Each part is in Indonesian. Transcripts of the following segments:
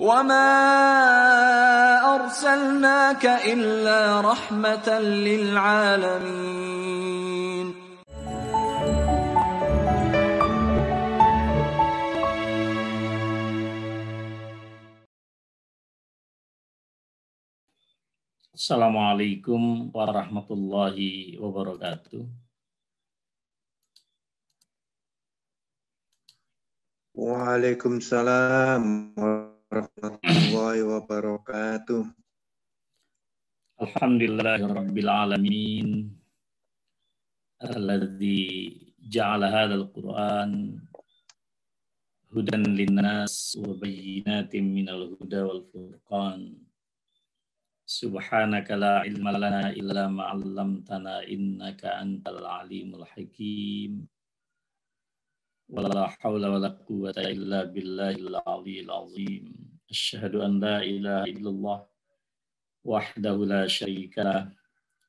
وَمَا أَرْسَلْنَاكَ إِلَّا رَحْمَةً لِلْعَالَمِينَ. Assalamualaikum warahmatullahi wabarakatuh. Waalaikumsalam warahmatullahi wabarakatuh. Alhamdulillahirabbil alamin. Alladzi ja'ala hadzal Qur'an hudan linnas wa bayyinatin minal huda wal furqan. Subhanaka la ilma lana illa ma 'allamtana innaka antal alimul hakim. Wala haula wala quwwata illa billahil aliyyil azim. Asyhadu an la ilaha illallah wahdahu la syarika lah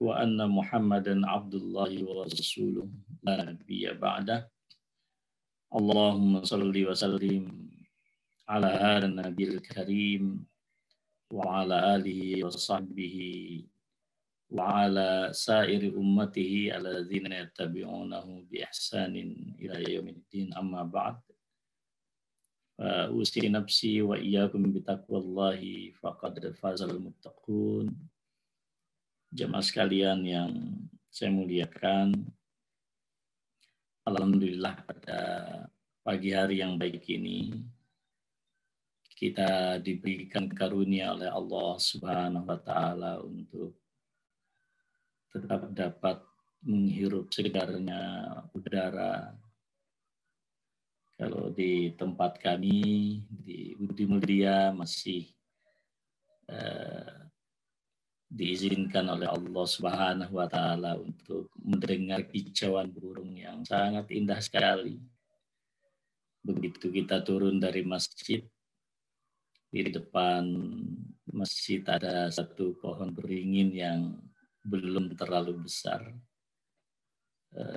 wa anna Muhammadan abdullahi wa rasuluh la nabiyya ba'dah. Allahumma shalli wa sallim ala hadan nabiyil karim wa ala alihi wa sahbihi wa ala sairi ummatihi alladzina yattabi'unahu bi ihsanin ila yaumiddin, amma ba'd. Usi nafsi wa iyyakum bi taqwallahi faqad fazal muttaqun. Jemaah sekalian yang saya muliakan, alhamdulillah pada pagi hari yang baik ini kita diberikan karunia oleh Allah Subhanahu wa taala untuk tetap dapat menghirup segarnya udara. Kalau di tempat kami di Budi Mulia masih diizinkan oleh Allah Subhanahu wa taala untuk mendengar kicauan burung yang sangat indah sekali. Begitu kita turun dari masjid, di depan masjid ada satu pohon beringin yang belum terlalu besar.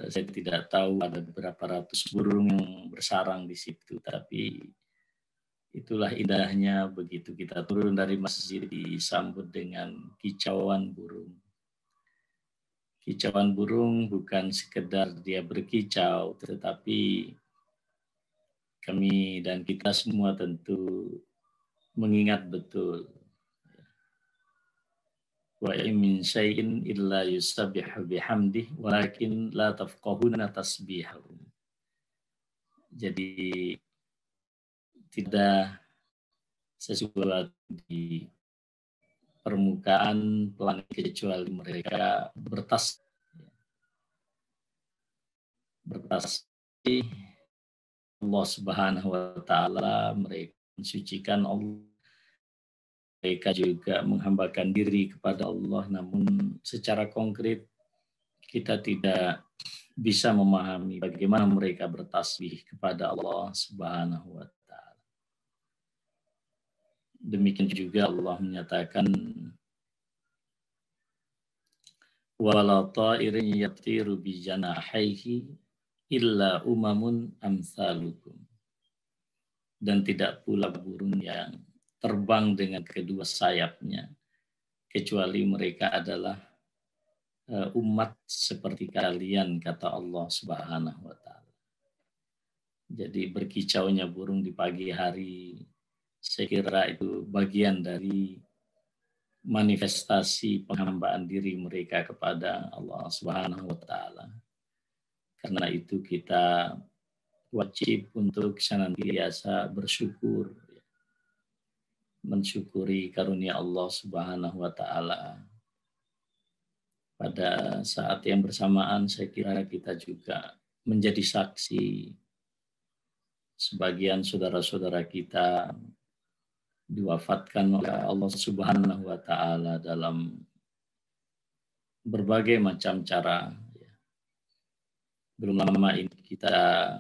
Saya tidak tahu ada berapa ratus burung yang bersarang di situ, tapi itulah indahnya begitu kita turun dari masjid disambut dengan kicauan burung. Kicauan burung bukan sekedar dia berkicau, tetapi kami dan kita semua tentu mengingat betul. Wa min syai'in illa yusabbihu bihamdihi walakin la tafqahuna tasbihahum. Jadi tidak sesuatu di permukaan planet kecuali mereka bertasbih Allah Subhanahu wa taala, mereka mensucikan Allah. Mereka juga menghambakan diri kepada Allah, namun secara konkret kita tidak bisa memahami bagaimana mereka bertasbih kepada Allah Subhanahu wa taala. Demikian juga Allah menyatakan wala ta'irin yatiru bi janahihi illa umamun amsalukum. Dan tidak pula burung yang terbang dengan kedua sayapnya kecuali mereka adalah umat seperti kalian, kata Allah Subhanahu wa taala. Jadi berkicaunya burung di pagi hari, saya kira itu bagian dari manifestasi penghambaan diri mereka kepada Allah Subhanahu wa taala. Karena itu kita wajib untuk senantiasa bersyukur, mensyukuri karunia Allah Subhanahu wa taala. Pada saat yang bersamaan saya kira kita juga menjadi saksi sebagian saudara-saudara kita diwafatkan oleh Allah Subhanahu wa taala dalam berbagai macam cara. Belum lama ini kita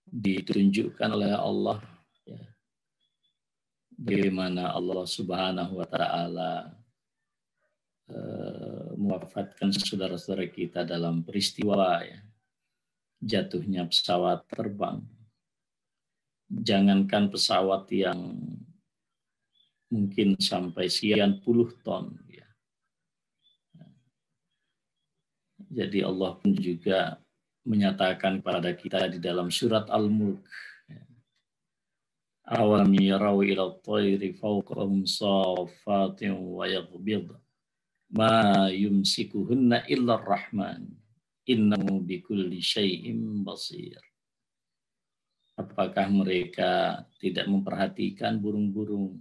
ditunjukkan oleh Allah bagaimana Allah Subhanahu wa taala mewafatkan saudara-saudara kita dalam peristiwa jatuhnya pesawat terbang. jangankan pesawat yang mungkin sampai sekian puluh ton. Ya. Jadi Allah pun juga menyatakan kepada kita di dalam surat Al-Mulk, awalam yarau ila at-tayri fawqahum saffatin wa yaghbid ma yumsikuhunna illa ar-rahman innahu bikulli syai'in basir. Apakah mereka tidak memperhatikan burung-burung?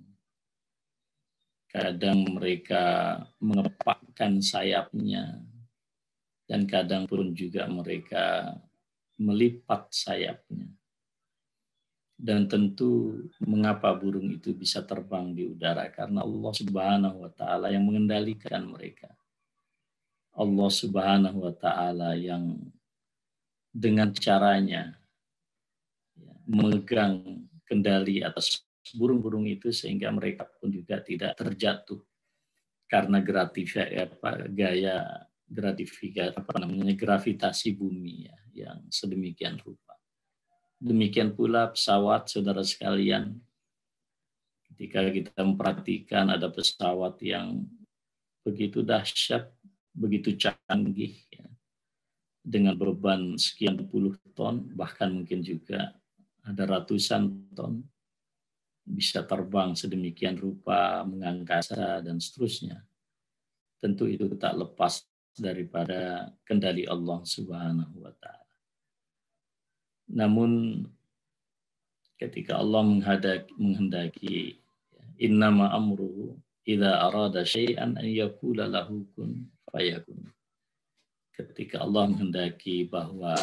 Kadang mereka mengepakkan sayapnya, dan kadang pun juga mereka melipat sayapnya. Dan tentu mengapa burung itu bisa terbang di udara? Karena Allah Subhanahu wa Ta'ala yang mengendalikan mereka. Allah Subhanahu wa Ta'ala yang dengan caranya memegang kendali atas burung-burung itu sehingga mereka pun juga tidak terjatuh karena gravitasi bumi ya, yang sedemikian rupa. Demikian pula pesawat, saudara sekalian, ketika kita memperhatikan ada pesawat yang begitu dahsyat, begitu canggih ya, dengan beban sekian puluh ton, bahkan mungkin juga ada ratusan ton, bisa terbang sedemikian rupa, mengangkasa, dan seterusnya. Tentu itu tak lepas daripada kendali Allah Subhanahu wa Ta'ala. Namun ketika Allah menghendaki innama amruhu idza arada syai'an an yaqula lahu kun fayakun. Ketika Allah menghendaki bahwa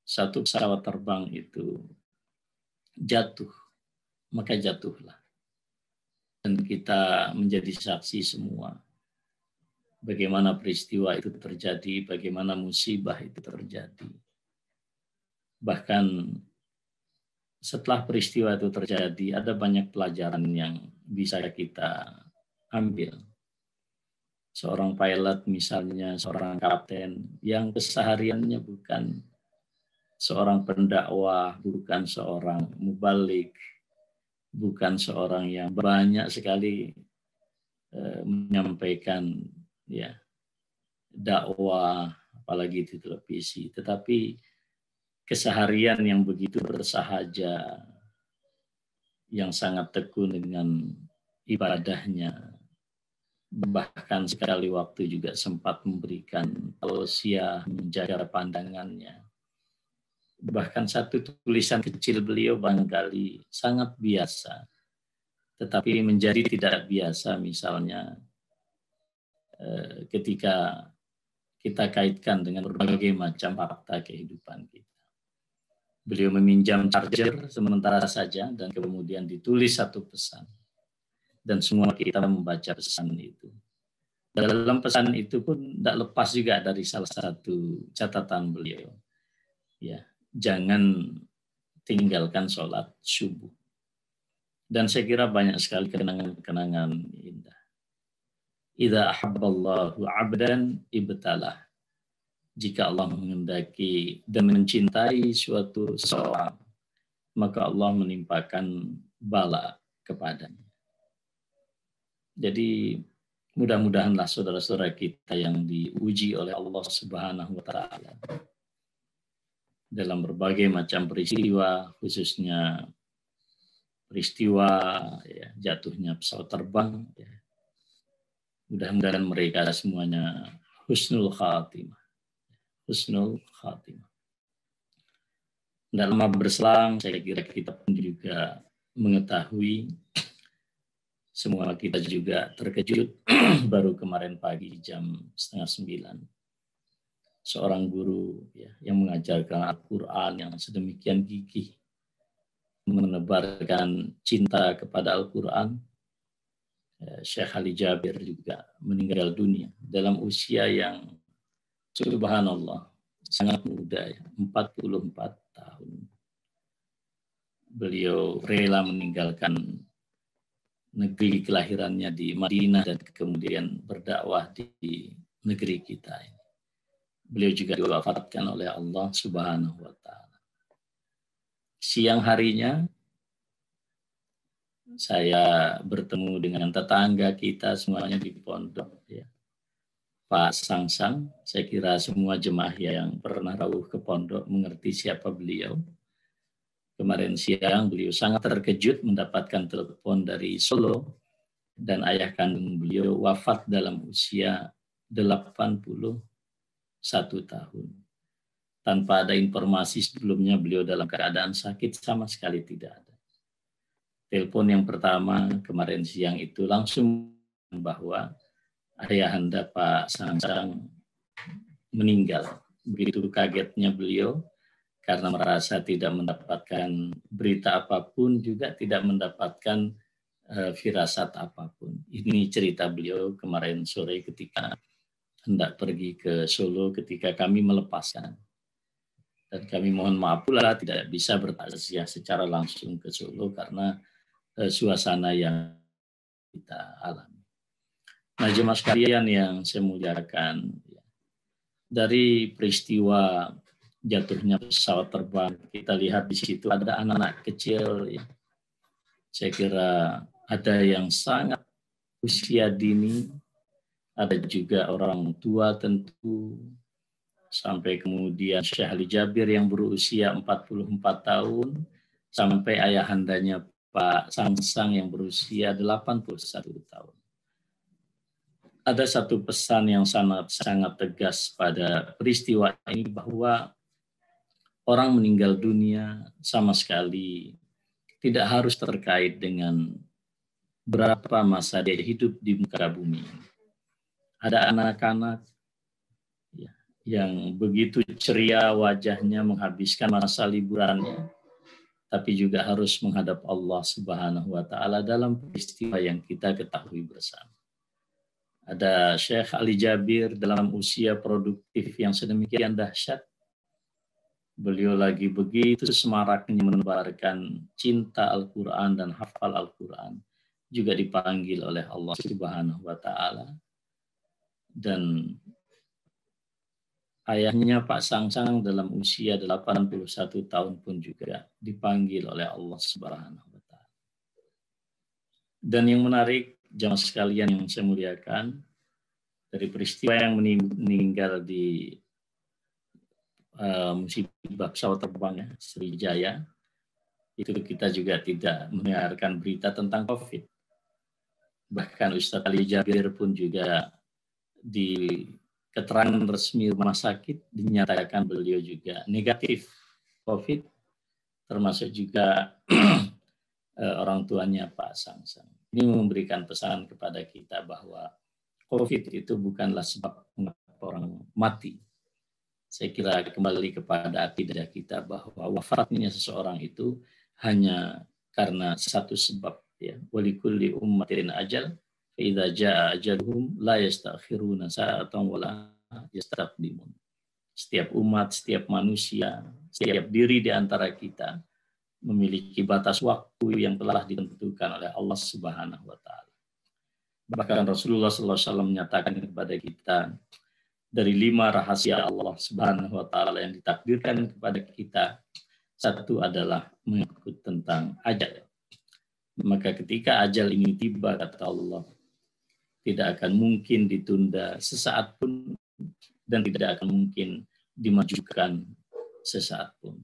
satu pesawat terbang itu jatuh, maka jatuhlah. Dan kita menjadi saksi semua bagaimana peristiwa itu terjadi, bagaimana musibah itu terjadi. Bahkan setelah peristiwa itu terjadi, ada banyak pelajaran yang bisa kita ambil. Seorang pilot misalnya, seorang kapten yang kesehariannya bukan seorang pendakwah, bukan seorang mubalik, bukan seorang yang banyak sekali menyampaikan ya dakwah, apalagi di televisi, tetapi keseharian yang begitu bersahaja, yang sangat tekun dengan ibadahnya, bahkan sekali waktu juga sempat memberikan tausiah, menjaga pandangannya. Bahkan satu tulisan kecil beliau barangkali sangat biasa, tetapi menjadi tidak biasa misalnya ketika kita kaitkan dengan berbagai macam fakta kehidupan kita. Beliau meminjam charger sementara saja dan kemudian ditulis satu pesan. Dan semua kita membaca pesan itu. Dalam pesan itu pun tidak lepas juga dari salah satu catatan beliau. Ya, jangan tinggalkan sholat subuh. Dan saya kira banyak sekali kenangan-kenangan indah. Idza ahabballahu 'abdan ibtalah. Jika Allah menghendaki dan mencintai suatu seseorang, maka Allah menimpakan bala kepadanya. Jadi mudah-mudahanlah saudara-saudara kita yang diuji oleh Allah Subhanahu wa Ta'ala dalam berbagai macam peristiwa, khususnya peristiwa ya, jatuhnya pesawat terbang, ya. Mudah-mudahan mereka semuanya husnul khatimah. Husnul khatimah. Tidak lama berselang, saya kira kita pun juga mengetahui, semua kita juga terkejut baru kemarin pagi jam 8:30. Seorang guru ya, yang mengajarkan Al-Quran yang sedemikian gigih, menebarkan cinta kepada Al-Quran, Syekh Ali Jabir juga meninggal dunia dalam usia yang subhanallah sangat muda ya, 44 tahun. Beliau rela meninggalkan negeri kelahirannya di Madinah dan kemudian berdakwah di negeri kita ini. Beliau juga diwafatkan oleh Allah Subhanahu wa Ta'ala. Siang harinya saya bertemu dengan tetangga kita semuanya di pondok, ya. Pak Sangsang, saya kira semua jemaah yang pernah rawuh ke pondok mengerti siapa beliau. Kemarin siang beliau sangat terkejut mendapatkan telepon dari Solo dan ayah kandung beliau wafat dalam usia 81 tahun. Tanpa ada informasi sebelumnya beliau dalam keadaan sakit sama sekali tidak ada. Telepon yang pertama kemarin siang itu langsung bahwa ayahanda Pak Sangsang meninggal. Begitu kagetnya beliau karena merasa tidak mendapatkan berita apapun, juga tidak mendapatkan firasat apapun. Ini cerita beliau kemarin sore ketika hendak pergi ke Solo ketika kami melepaskan. Dan kami mohon maaf pula tidak bisa bertaziah secara langsung ke Solo karena suasana yang kita alami. Nah, jemaah sekalian yang saya muliakan, dari peristiwa jatuhnya pesawat terbang, kita lihat di situ ada anak-anak kecil, ya. Saya kira ada yang sangat usia dini, ada juga orang tua tentu, sampai kemudian Syekh Ali Jabir yang berusia 44 tahun, sampai ayahandanya Pak Sangsang yang berusia 81 tahun. Ada satu pesan yang sangat tegas pada peristiwa ini bahwa orang meninggal dunia sama sekali tidak harus terkait dengan berapa masa dia hidup di muka bumi. Ada anak-anak yang begitu ceria wajahnya menghabiskan masa liburannya, tapi juga harus menghadap Allah Subhanahu wa Ta'ala dalam peristiwa yang kita ketahui bersama. Ada Syekh Ali Jabir dalam usia produktif yang sedemikian dahsyat. Beliau lagi begitu semaraknya menebarkan cinta Al-Quran dan hafal Al-Quran. Juga dipanggil oleh Allah Subhanahu wa Ta'ala. Dan ayahnya Pak Sangsang dalam usia 81 tahun pun juga dipanggil oleh Allah Subhanahu wa Ta'ala. Dan yang menarik, jamaah sekalian yang saya muliakan, dari peristiwa yang meninggal di musibah pesawat terbang Sriwijaya, itu kita juga tidak mendengarkan berita tentang COVID. Bahkan Ustadz Ali Jabir pun juga di keterangan resmi rumah sakit dinyatakan beliau juga negatif COVID, termasuk juga orang tuanya Pak Sangsang. Ini memberikan pesan kepada kita bahwa COVID itu bukanlah sebab mengapa orang mati. Saya kira kembali kepada akidah kita bahwa wafatnya seseorang itu hanya karena satu sebab, ya. Walikulli ummatin ajal, fa idza jaa ajaluhum la yastakhiruna sa'atan wa la yastaqdimun. Setiap umat, setiap manusia, setiap diri di antara kita memiliki batas waktu yang telah ditentukan oleh Allah Subhanahu wa Ta'ala. Bahkan Rasulullah SAW menyatakan kepada kita, dari 5 rahasia Allah Subhanahu wa Ta'ala yang ditakdirkan kepada kita, satu adalah mengikut tentang ajal. Maka ketika ajal ini tiba, kata Allah, tidak akan mungkin ditunda sesaat pun dan tidak akan mungkin dimajukan sesaat pun.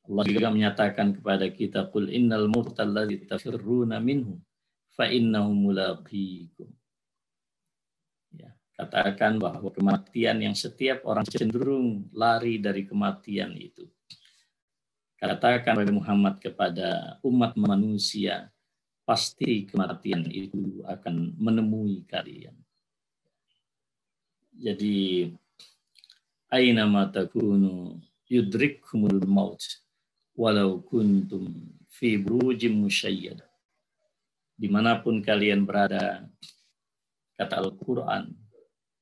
Allah juga menyatakan kepada kita, qul innal mautal ladzi tafirruna minhu fa innahu mulaqikum. Ya, katakan bahwa kematian yang setiap orang cenderung lari dari kematian itu. Katakan wahai Muhammad kepada umat manusia, pasti kematian itu akan menemui kalian. Jadi aina ma takunu yudrikkumul maut walau kuntum fi burujim musyayyadah. Dimanapun kalian berada, kata Al-Quran,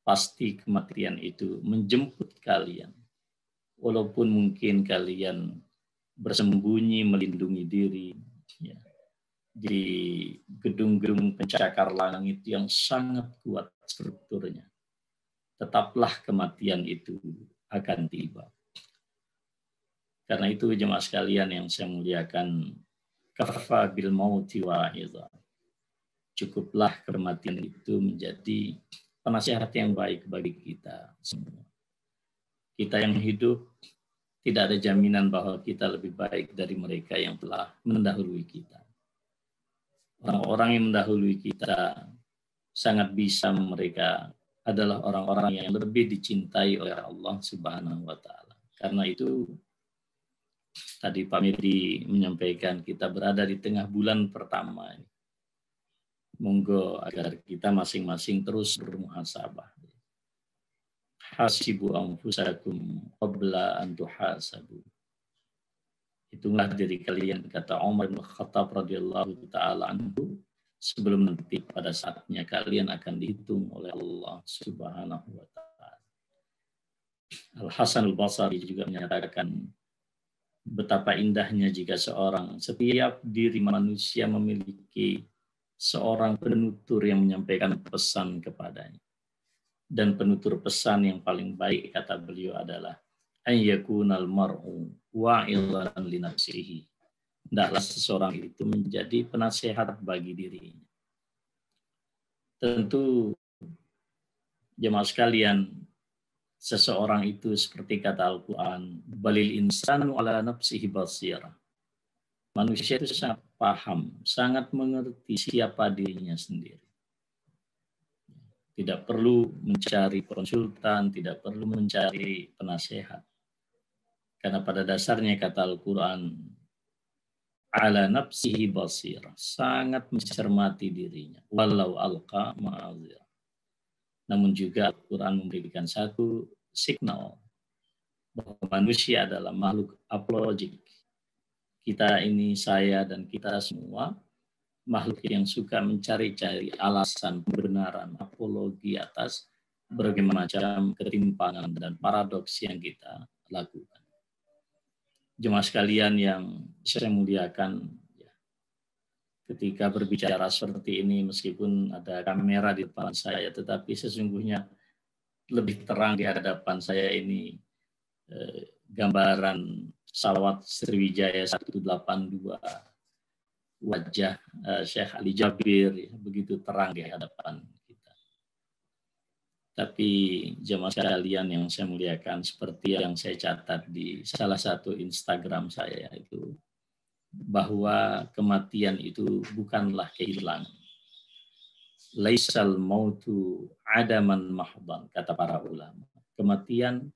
pasti kematian itu menjemput kalian. Walaupun mungkin kalian bersembunyi, melindungi diri, ya, di gedung-gedung pencakar langit yang sangat kuat strukturnya, tetaplah kematian itu akan tiba. Karena itu jemaah sekalian yang saya muliakan, kafa bil mauti wa'idha. Cukuplah kematian itu menjadi penasehat yang baik bagi kita semua. Kita yang hidup tidak ada jaminan bahwa kita lebih baik dari mereka yang telah mendahului kita. Orang-orang yang mendahului kita sangat bisa mereka adalah orang-orang yang lebih dicintai oleh Allah Subhanahu wa taala. Karena itu tadi Pak Mirdi menyampaikan kita berada di tengah bulan pertama ini. Monggo agar kita masing-masing terus bermuhasabah. Hasibu anfusakum qabla an tuhasabu. Hitunglah diri kalian, kata Umar bin Khattab radhiyallahu taala anhu, sebelum nanti pada saatnya kalian akan dihitung oleh Allah Subhanahu wa taala. Al-Hasan Al-Basri juga menyatakan betapa indahnya jika setiap diri manusia memiliki seorang penutur yang menyampaikan pesan kepadanya. Dan penutur pesan yang paling baik, kata beliau, adalah ayyakunal mar'u wa'ilan li nafsihi. Hendaklah seseorang itu menjadi penasehat bagi dirinya. Tentu jemaah sekalian, seseorang itu seperti kata Al-Quran, balil insanu ala nafsihi basirah. Manusia itu sangat paham, sangat mengerti siapa dirinya sendiri. Tidak perlu mencari konsultan, tidak perlu mencari penasehat. Karena pada dasarnya kata Al-Quran, ala nafsihi basirah, sangat mencermati dirinya, walau alqa ma'azirah. Namun juga Al-Quran memberikan satu signal bahwa manusia adalah makhluk apologik. Kita ini, saya dan kita semua, makhluk yang suka mencari-cari alasan, kebenaran, apologi atas berbagai macam ketimpangan dan paradoks yang kita lakukan. Jemaah sekalian yang saya muliakan, ketika berbicara seperti ini, meskipun ada kamera di depan saya, tetapi sesungguhnya lebih terang di hadapan saya ini gambaran pesawat Sriwijaya 182 wajah Syekh Ali Jabir, begitu terang di hadapan kita. Tapi jemaah sekalian yang saya muliakan, seperti yang saya catat di salah satu Instagram saya itu, bahwa kematian itu bukanlah kehilangan. Laisal mautu adaman mahdan, kata para ulama. Kematian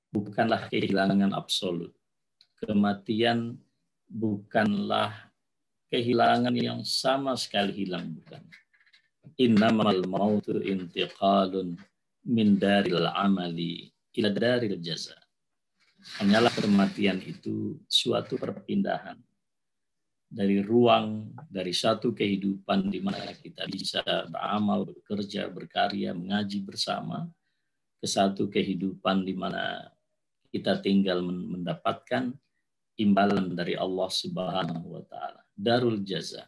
bukanlah kehilangan absolut. Kematian bukanlah kehilangan yang sama sekali hilang, bukan. Innamal mautu intiqalun min daril amali ila daril jaza. Hanyalah kematian itu suatu perpindahan dari ruang, dari satu kehidupan di mana kita bisa beramal, bekerja, berkarya, mengaji bersama, ke satu kehidupan di mana kita tinggal mendapatkan imbalan dari Allah Subhanahu wa taala, darul jaza.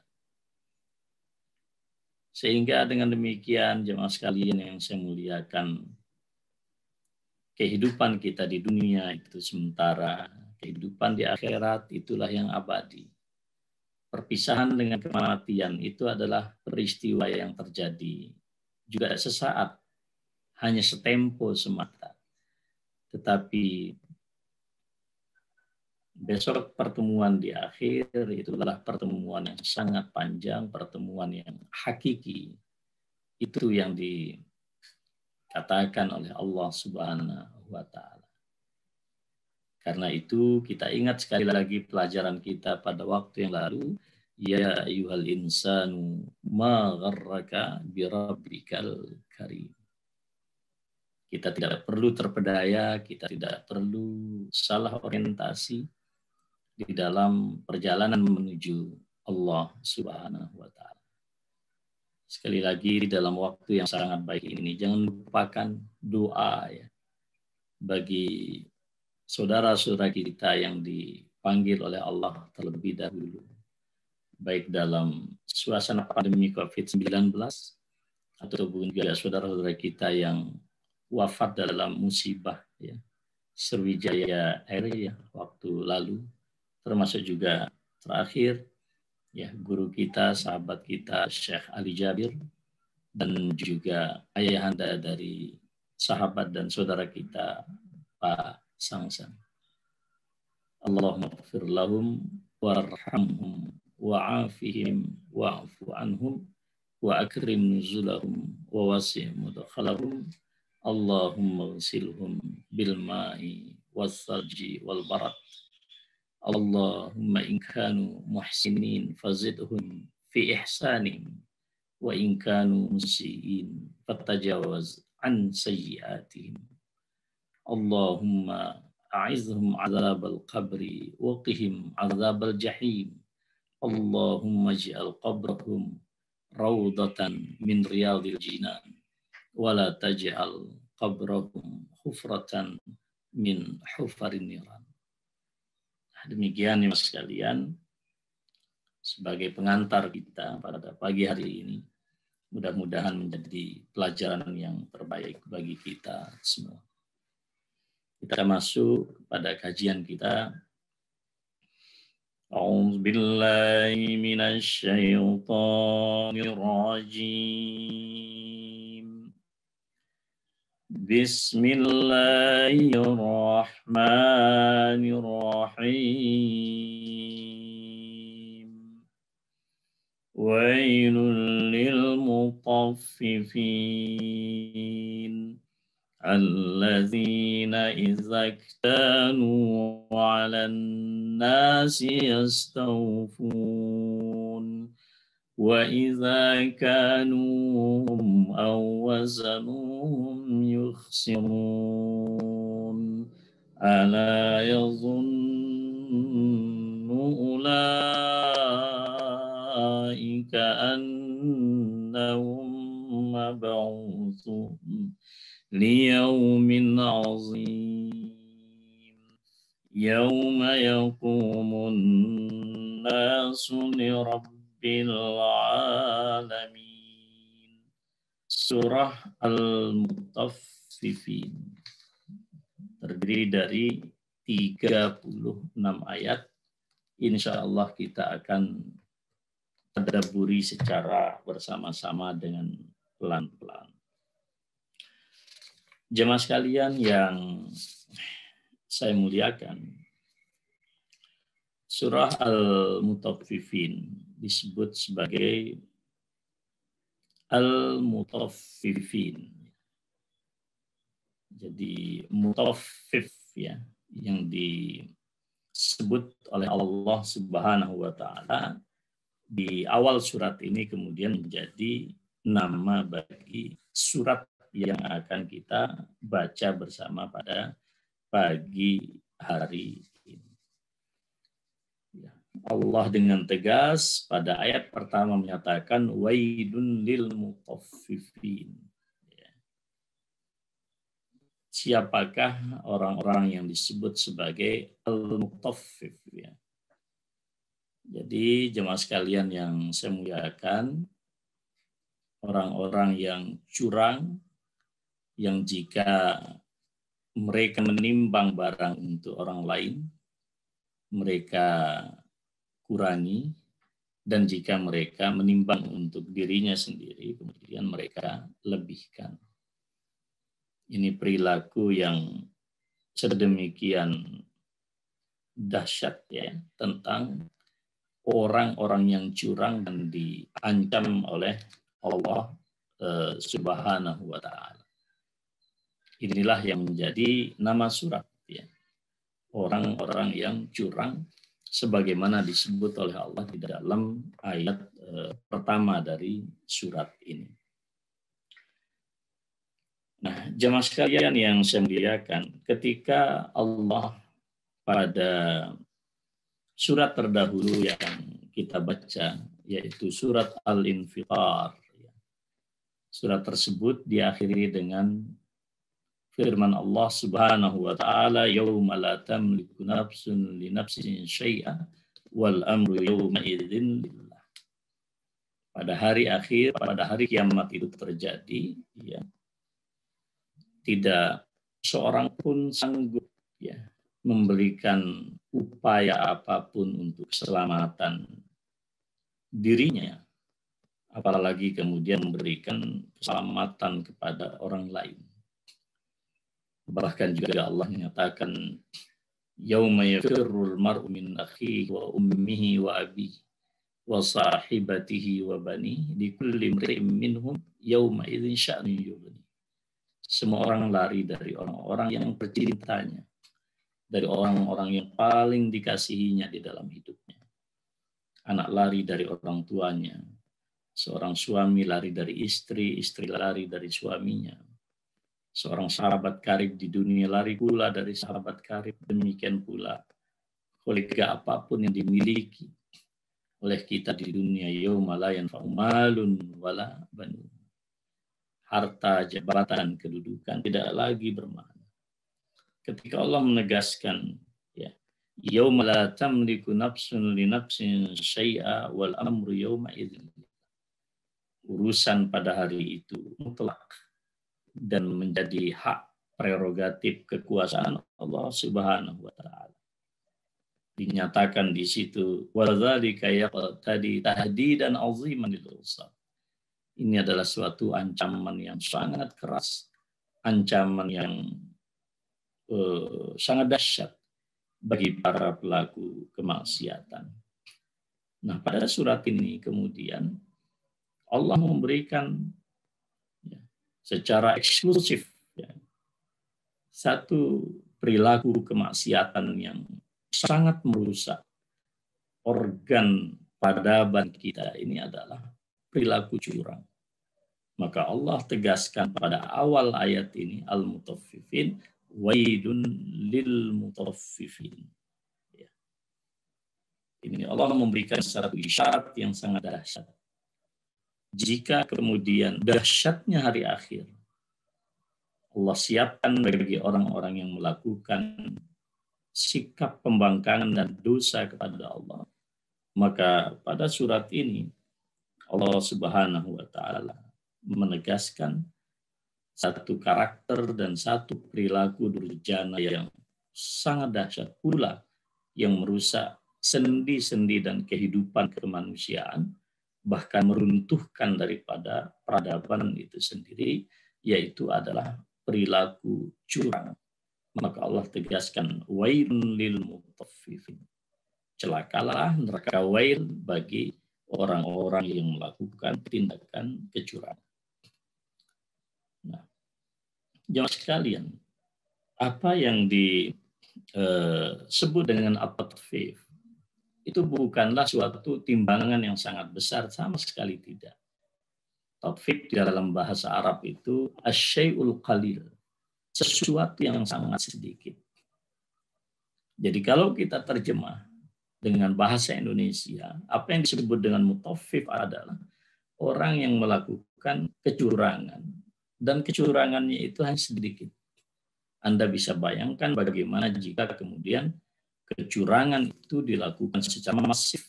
Sehingga dengan demikian jemaah sekalian yang saya muliakan, kehidupan kita di dunia itu sementara, kehidupan di akhirat itulah yang abadi. Perpisahan dengan kematian itu adalah peristiwa yang terjadi juga sesaat, hanya setempo semata. Tetapi besok pertemuan di akhir itulah pertemuan yang sangat panjang, pertemuan yang hakiki. Itu yang dikatakan oleh Allah Subhanahu wa taala. Karena itu kita ingat sekali lagi pelajaran kita pada waktu yang lalu, ya ayyuhal insanu ma gharraka bi rabbikal karim. Kita tidak perlu terpedaya, kita tidak perlu salah orientasi di dalam perjalanan menuju Allah Subhanahu wa taala. Sekali lagi di dalam waktu yang sangat baik ini jangan lupakan doa ya bagi saudara-saudara kita yang dipanggil oleh Allah terlebih dahulu. Baik dalam suasana pandemi COVID-19 ataupun juga saudara-saudara kita yang wafat dalam musibah ya Sriwijaya Air ya waktu lalu, termasuk juga terakhir ya, guru kita, sahabat kita Syekh Ali Jabir, dan juga ayahanda dari sahabat dan saudara kita Pak Sangsan. Allahumma ighfir lahum warhamhum wa'afihim wa'fu anhum wa akrim nuzulahum wa wasi' mudkhalahum. Allahumma ghsilhum bil ma'i was-salji wal barad. Allahumma in kanu muhsinin fazidhum fi ihsanihim wa in kanu musiin fatajawaz an sayyiatihim. Allahumma a'izhum azabal qabri wa qihim azabal jahim. Allahumma ij'al qabrahum rawdatan min riyadil jinan wa la taj'al qabrahum hufratan min hufarin niran. Demikian ya Mas sekalian, sebagai pengantar kita pada pagi hari ini, mudah-mudahan menjadi pelajaran yang terbaik bagi kita semua. Kita masuk pada kajian kita. A'udzu billahi minasy syaithanir rajim. Bismillahirrahmanirrahim. Wailul lil mutaffifin alladzina idza iktalu 'alan nasi yastawfun wa idza kanuhum aw wazanuhum yukhsirun ala yazunnu ulaika annahum mab'utsun liyaumin azim yauma yaqumun nasu lirabbil alamin. Surah Al-Mutaffifin terdiri dari 36 ayat. Insya Allah kita akan tadabburi secara bersama-sama dengan pelan-pelan. Jemaah sekalian yang saya muliakan, surah Al-Mutaffifin disebut sebagai Al-Mutaffifin. Jadi mutaffif ya, yang disebut oleh Allah Subhanahu wa taala di awal surat ini kemudian menjadi nama bagi surat yang akan kita baca bersama pada pagi hari ini. Allah dengan tegas pada ayat pertama menyatakan wailun lil mutaffifin. Siapakah orang-orang yang disebut sebagai al-mutaffif ya. Jadi jemaah sekalian yang saya muliakan, orang-orang yang curang, yang jika mereka menimbang barang untuk orang lain, mereka kurangi, dan jika mereka menimbang untuk dirinya sendiri, kemudian mereka lebihkan. Ini perilaku yang sedemikian dahsyat ya, tentang orang-orang yang curang dan diancam oleh Allah Subhanahu wa ta'ala. Inilah yang menjadi nama surat ya. Orang-orang yang curang sebagaimana disebut oleh Allah di dalam ayat pertama dari surat ini. Nah, jemaah sekalian yang saya muliakan, ketika Allah pada surat terdahulu yang kita baca, yaitu surat Al-Infitar, surat tersebut diakhiri dengan firman Allah Subhanahu wa taala, yauma la tamliku nafsun li nafsin syai'a wal amru yauma idzin lillah. Pada hari akhir, pada hari kiamat itu terjadi ya. Tidak seorang pun sanggup ya memberikan upaya apapun untuk keselamatan dirinya, apalagi kemudian memberikan keselamatan kepada orang lain. Bahkan juga Allah menyatakan, yauma yafirrul mar'u min akhihi wa ummihi wa abihi wa sahibatihi wa banihi likulli imri'in minhum yauma idzin sya'nun yughni. Semua orang lari dari orang-orang yang tercintanya, dari orang-orang yang paling dikasihinya di dalam hidupnya. Anak lari dari orang tuanya, seorang suami lari dari istri, istri lari dari suaminya. Seorang sahabat karib di dunia lari pula dari sahabat karib, demikian pula kolega apapun yang dimiliki oleh kita di dunia, yauma la yanfa'u malun wala banun. Harta, jabatan, kedudukan tidak lagi bermakna. Ketika Allah menegaskan, ya, yauma la tamliku nafsun li nafsin syai'a wal amru yauma idzin. Urusan pada hari itu mutlak dan menjadi hak prerogatif kekuasaan Allah Subhanahu wa taala. Dinyatakan di situ, wadzalika yaqtadi tahdidan 'aziman lil usab. Ini adalah suatu ancaman yang sangat keras, ancaman yang sangat dahsyat bagi para pelaku kemaksiatan. Nah, pada surat ini kemudian Allah memberikan secara eksklusif satu perilaku kemaksiatan yang sangat merusak organ peradaban kita. Ini adalah perilaku curang. Maka Allah tegaskan pada awal ayat ini, al-mutaffifin wailun lil mutaffifin. Ini Allah memberikan satu isyarat yang sangat dahsyat. Jika kemudian dahsyatnya hari akhir, Allah siapkan bagi orang-orang yang melakukan sikap pembangkangan dan dosa kepada Allah. Maka pada surat ini Allah Subhanahu wa taala menegaskan satu karakter dan satu perilaku durjana yang sangat dahsyat pula yang merusak sendi-sendi dan kehidupan kemanusiaan, bahkan meruntuhkan daripada peradaban itu sendiri, yaitu adalah perilaku curang. Maka Allah tegaskan, wailun lil mutaffifin. Celakalah neraka wail bagi orang-orang yang melakukan tindakan kecurangan. Nah, jemaah sekalian, apa yang disebut dengan at-tatfif itu bukanlah suatu timbangan yang sangat besar, sama sekali tidak. Tatfif di dalam bahasa Arab itu asyai'ul qalil, sesuatu yang sangat sedikit. Jadi kalau kita terjemah dengan bahasa Indonesia, apa yang disebut dengan mutaffif adalah orang yang melakukan kecurangan, dan kecurangannya itu hanya sedikit. Anda bisa bayangkan bagaimana jika kemudian kecurangan itu dilakukan secara masif,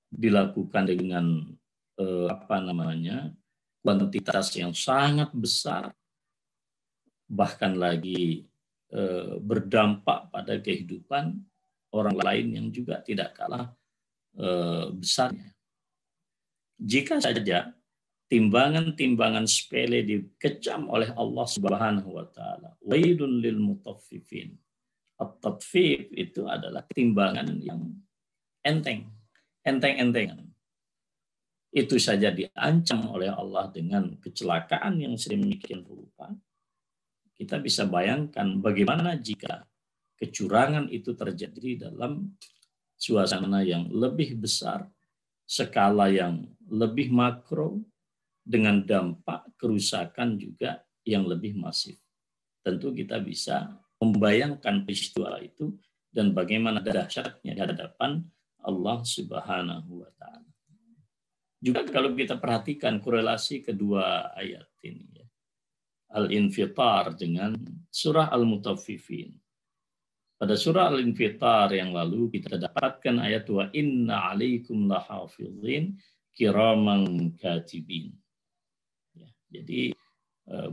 dilakukan dengan kuantitas yang sangat besar, bahkan lagi berdampak pada kehidupan orang lain yang juga tidak kalah besarnya. Jika saja timbangan-timbangan sepele dikecam oleh Allah Subhanahu wa taala, wailun lil mutaffifin. At-tatfif itu adalah timbangan yang enteng-entengan. Itu saja diancam oleh Allah dengan kecelakaan yang sedemikian rupa. Kita bisa bayangkan bagaimana jika kecurangan itu terjadi dalam suasana yang lebih besar, skala yang lebih makro, dengan dampak kerusakan juga yang lebih masif. Tentu kita bisa membayangkan peristiwa itu dan bagaimana dahsyatnya di hadapan Allah Subhanahu wa taala. Juga kalau kita perhatikan korelasi kedua ayat ini, ya. Al-Infitar dengan surah Al-Mutaffifin. Pada surah Al-Infitar yang lalu kita dapatkan ayat wa inna 'alaikum lahafizin kiraman katibin. Ya, jadi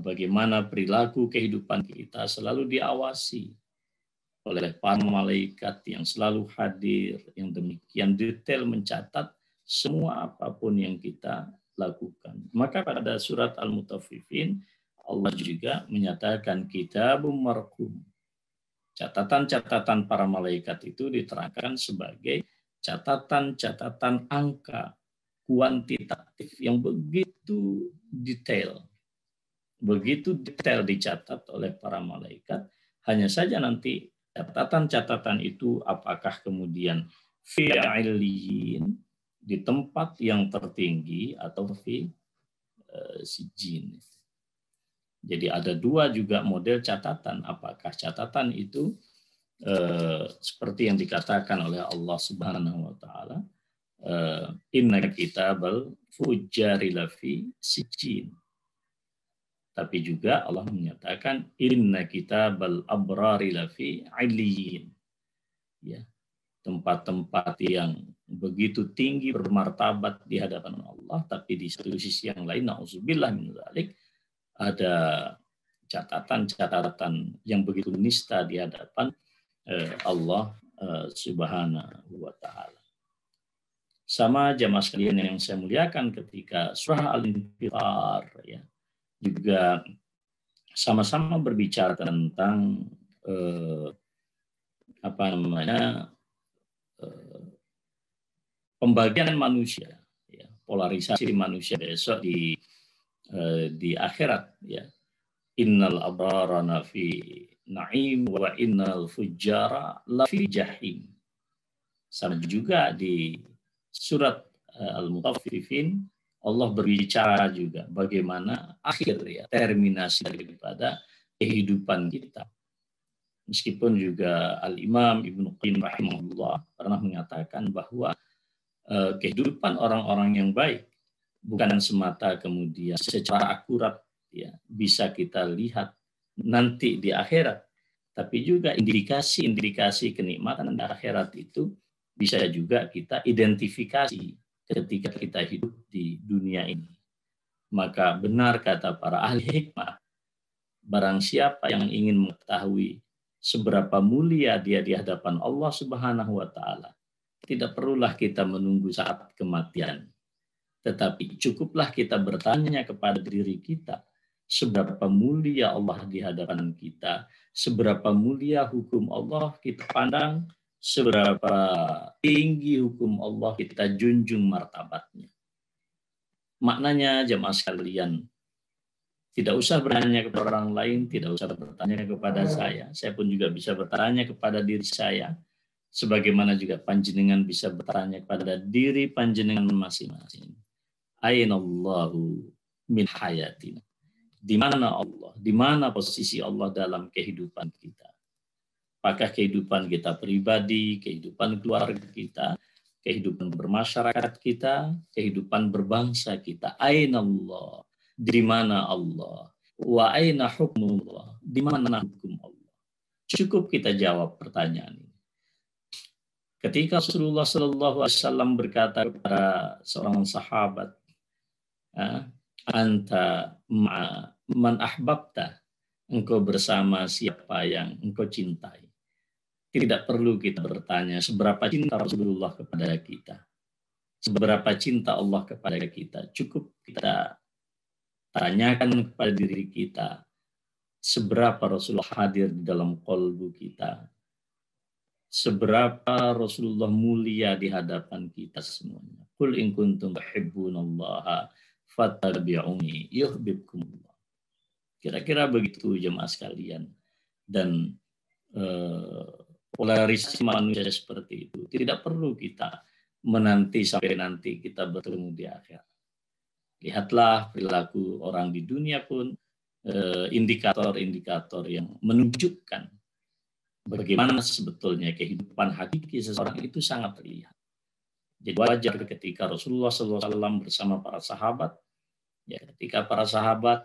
bagaimana perilaku kehidupan kita selalu diawasi oleh para malaikat yang selalu hadir, yang demikian detail mencatat semua apapun yang kita lakukan. Maka pada surat Al-Mutaffifin Allah juga menyatakan kitabum marqum. Catatan-catatan para malaikat itu diterangkan sebagai catatan-catatan angka kuantitatif yang begitu detail. Begitu detail dicatat oleh para malaikat. Hanya saja nanti catatan-catatan itu apakah kemudian fi illiyin, di tempat yang tertinggi, atau fi sijin. Jadi ada dua juga model catatan. Apakah catatan itu seperti yang dikatakan oleh Allah Subhanahu wa taala, inna kitabal fujjari lafi sijin. Tapi juga Allah menyatakan inna kitabal abrari lafi illiyin. Ya, tempat-tempat yang begitu tinggi bermartabat di hadapan Allah, tapi di satu sisi yang lain nauzubillah min dzalik ada catatan-catatan yang begitu nista di hadapan Allah Subhanahu wa taala. Sama jamaah sekalian yang saya muliakan, ketika surah Al-Infitar ya juga sama-sama berbicara tentang pembagian manusia, ya, polarisasi manusia besok di akhirat, ya. Innal abrara fi na'im wa innal fujjara lafi jahim. Sama juga di surat Al-Mutaffifin Allah berbicara juga bagaimana akhir, ya, terminasi daripada kehidupan kita. Meskipun juga Al-Imam Ibnu Qayyim rahimahullah pernah mengatakan bahwa kehidupan orang-orang yang baik bukan semata kemudian secara akurat, ya, bisa kita lihat nanti di akhirat, tapi juga indikasi-indikasi kenikmatan di akhirat itu bisa juga kita identifikasi ketika kita hidup di dunia ini. Maka benar kata para ahli hikmah, barang siapa yang ingin mengetahui seberapa mulia dia di hadapan Allah Subhanahu wa taala, tidak perlulah kita menunggu saat kematian. Tetapi cukuplah kita bertanya kepada diri kita, seberapa mulia Allah di hadapan kita, seberapa mulia hukum Allah kita pandang, seberapa tinggi hukum Allah kita junjung martabatnya. Maknanya jamaah sekalian, tidak usah bertanya kepada orang lain, tidak usah bertanya kepada saya pun juga bisa bertanya kepada diri saya, sebagaimana juga panjenengan bisa bertanya kepada diri panjenengan masing-masing. Ainallahu min hayatina. Di mana Allah? Di mana posisi Allah dalam kehidupan kita? Apakah kehidupan kita pribadi, kehidupan keluarga kita, kehidupan bermasyarakat kita, kehidupan berbangsa kita? Ainallah? Di mana Allah? Wa aina hukmullah? Di mana hukum Allah? Cukup kita jawab pertanyaan ini. Ketika Rasulullah Shallallahu Alaihi Wasallam berkata kepada seorang sahabat, anta man ahbabta, engkau bersama siapa yang engkau cintai. Tidak perlu kita bertanya seberapa cinta Rasulullah kepada kita, seberapa cinta Allah kepada kita. Cukup kita tanyakan kepada diri kita, seberapa Rasulullah hadir di dalam qalbu kita, seberapa Rasulullah mulia di hadapan kita semuanya. Qul in kuntum tuhibbunallaha fattabi'uni yuhibbukumullah. Kira-kira begitu jemaah sekalian. Dan polarisasi manusia seperti itu tidak perlu kita menanti sampai nanti kita bertemu di akhirat. Lihatlah perilaku orang di dunia pun, indikator-indikator yang menunjukkan bagaimana sebetulnya kehidupan hakiki seseorang itu sangat terlihat. Jadi wajar ketika Rasulullah SAW bersama para sahabat, ya, ketika para sahabat,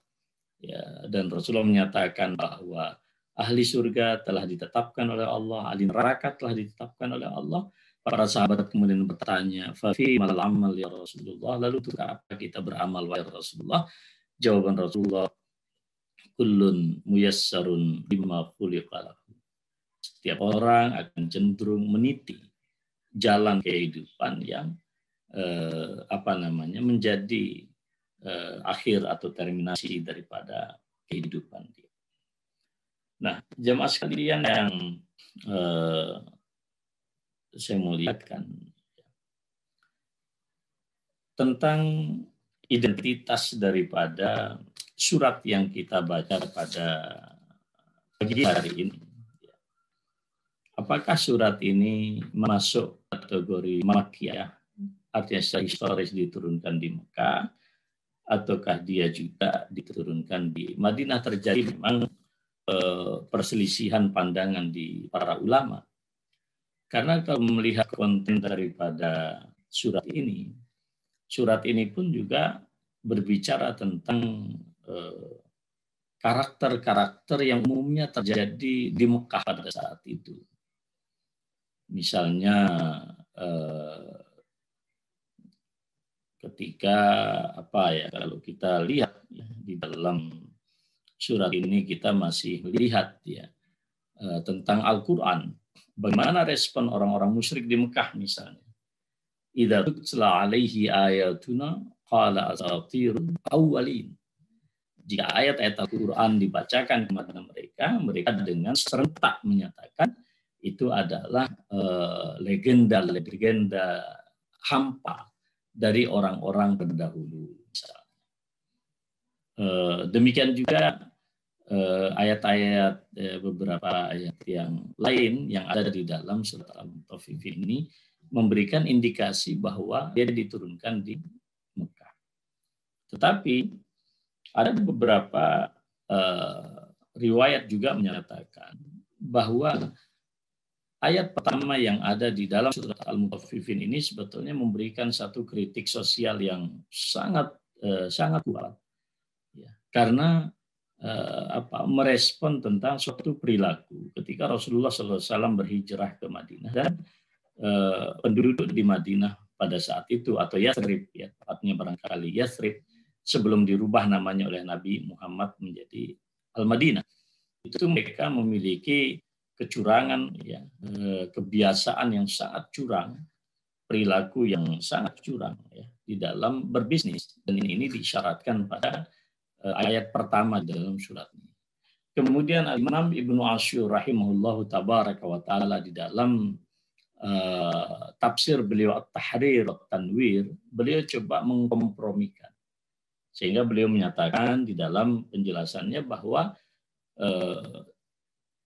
ya, dan Rasulullah menyatakan bahwa ahli surga telah ditetapkan oleh Allah, ahli neraka telah ditetapkan oleh Allah. Para sahabat kemudian bertanya, "Fafi mal amal ya Rasulullah?" Lalu untuk apa kita beramal wahai Rasulullah? Jawaban Rasulullah, "Kullun muyassarun lima khuliqa lahu." Setiap orang akan cenderung meniti jalan kehidupan yang menjadi akhir atau terminasi daripada kehidupan dia. Nah, jemaah sekalian yang saya muliakan, tentang identitas daripada surat yang kita baca pada pagi hari ini. Apakah surat ini masuk kategori Makkiyah, artinya secara historis diturunkan di Mekah, ataukah dia juga diturunkan di Madinah? Terjadi memang perselisihan pandangan di para ulama. Karena kalau melihat konten daripada surat ini pun juga berbicara tentang karakter-karakter yang umumnya terjadi di Mekah pada saat itu. Misalnya ketika kalau kita lihat di dalam surat ini kita masih melihat tentang Al-Quran, bagaimana respon orang-orang musyrik di Mekah misalnya. Idza tutla alaihi ayatuna qala asatirul awwalin. Jika ayat-ayat Al-Quran dibacakan kepada mereka dengan serentak menyatakan itu adalah legenda hampa dari orang-orang terdahulu. Demikian juga ayat-ayat beberapa ayat yang lain yang ada di dalam surat Al-Mutaffifin ini memberikan indikasi bahwa dia diturunkan di Mekah. Tetapi ada beberapa riwayat juga menyatakan bahwa ayat pertama yang ada di dalam surat Al-Mutaffifin ini sebetulnya memberikan satu kritik sosial yang sangat kuat, karena merespon tentang suatu perilaku ketika Rasulullah SAW berhijrah ke Madinah dan penduduk di Madinah pada saat itu, atau Yathrib, tepatnya barangkali Yathrib, sebelum dirubah namanya oleh Nabi Muhammad menjadi Al-Madinah, itu mereka memiliki kecurangan, kebiasaan yang sangat curang, perilaku yang sangat curang di dalam berbisnis, dan ini disyaratkan pada ayat pertama dalam surat ini. Kemudian Imam Ibnu Asyur rahimahullahu tabaraka wa ta'ala di dalam tafsir beliau At-Tahrir At-Tanwir, beliau coba mengkompromikan, sehingga beliau menyatakan di dalam penjelasannya bahwa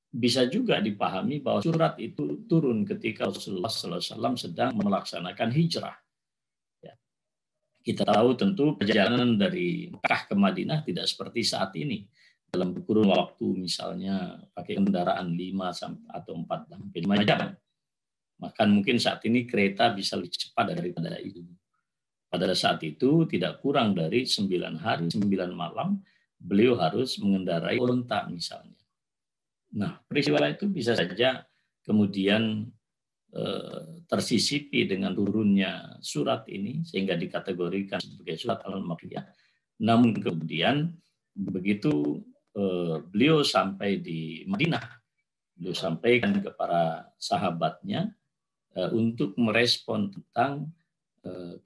bisa juga dipahami bahwa surat itu turun ketika Rasulullah SAW sedang melaksanakan hijrah. Kita tahu tentu perjalanan dari Mekah ke Madinah tidak seperti saat ini. Dalam kurun waktu misalnya pakai kendaraan 5 atau 4 sampai 5 jam. Bahkan mungkin saat ini kereta bisa lebih cepat daripada itu. Pada saat itu tidak kurang dari 9 hari, 9 malam beliau harus mengendarai unta misalnya. Nah, peristiwa itu bisa saja kemudian tersisipi dengan turunnya surat ini sehingga dikategorikan sebagai surat Al-Makkiyah. Namun kemudian begitu beliau sampai di Madinah, beliau sampaikan ke para sahabatnya untuk merespon tentang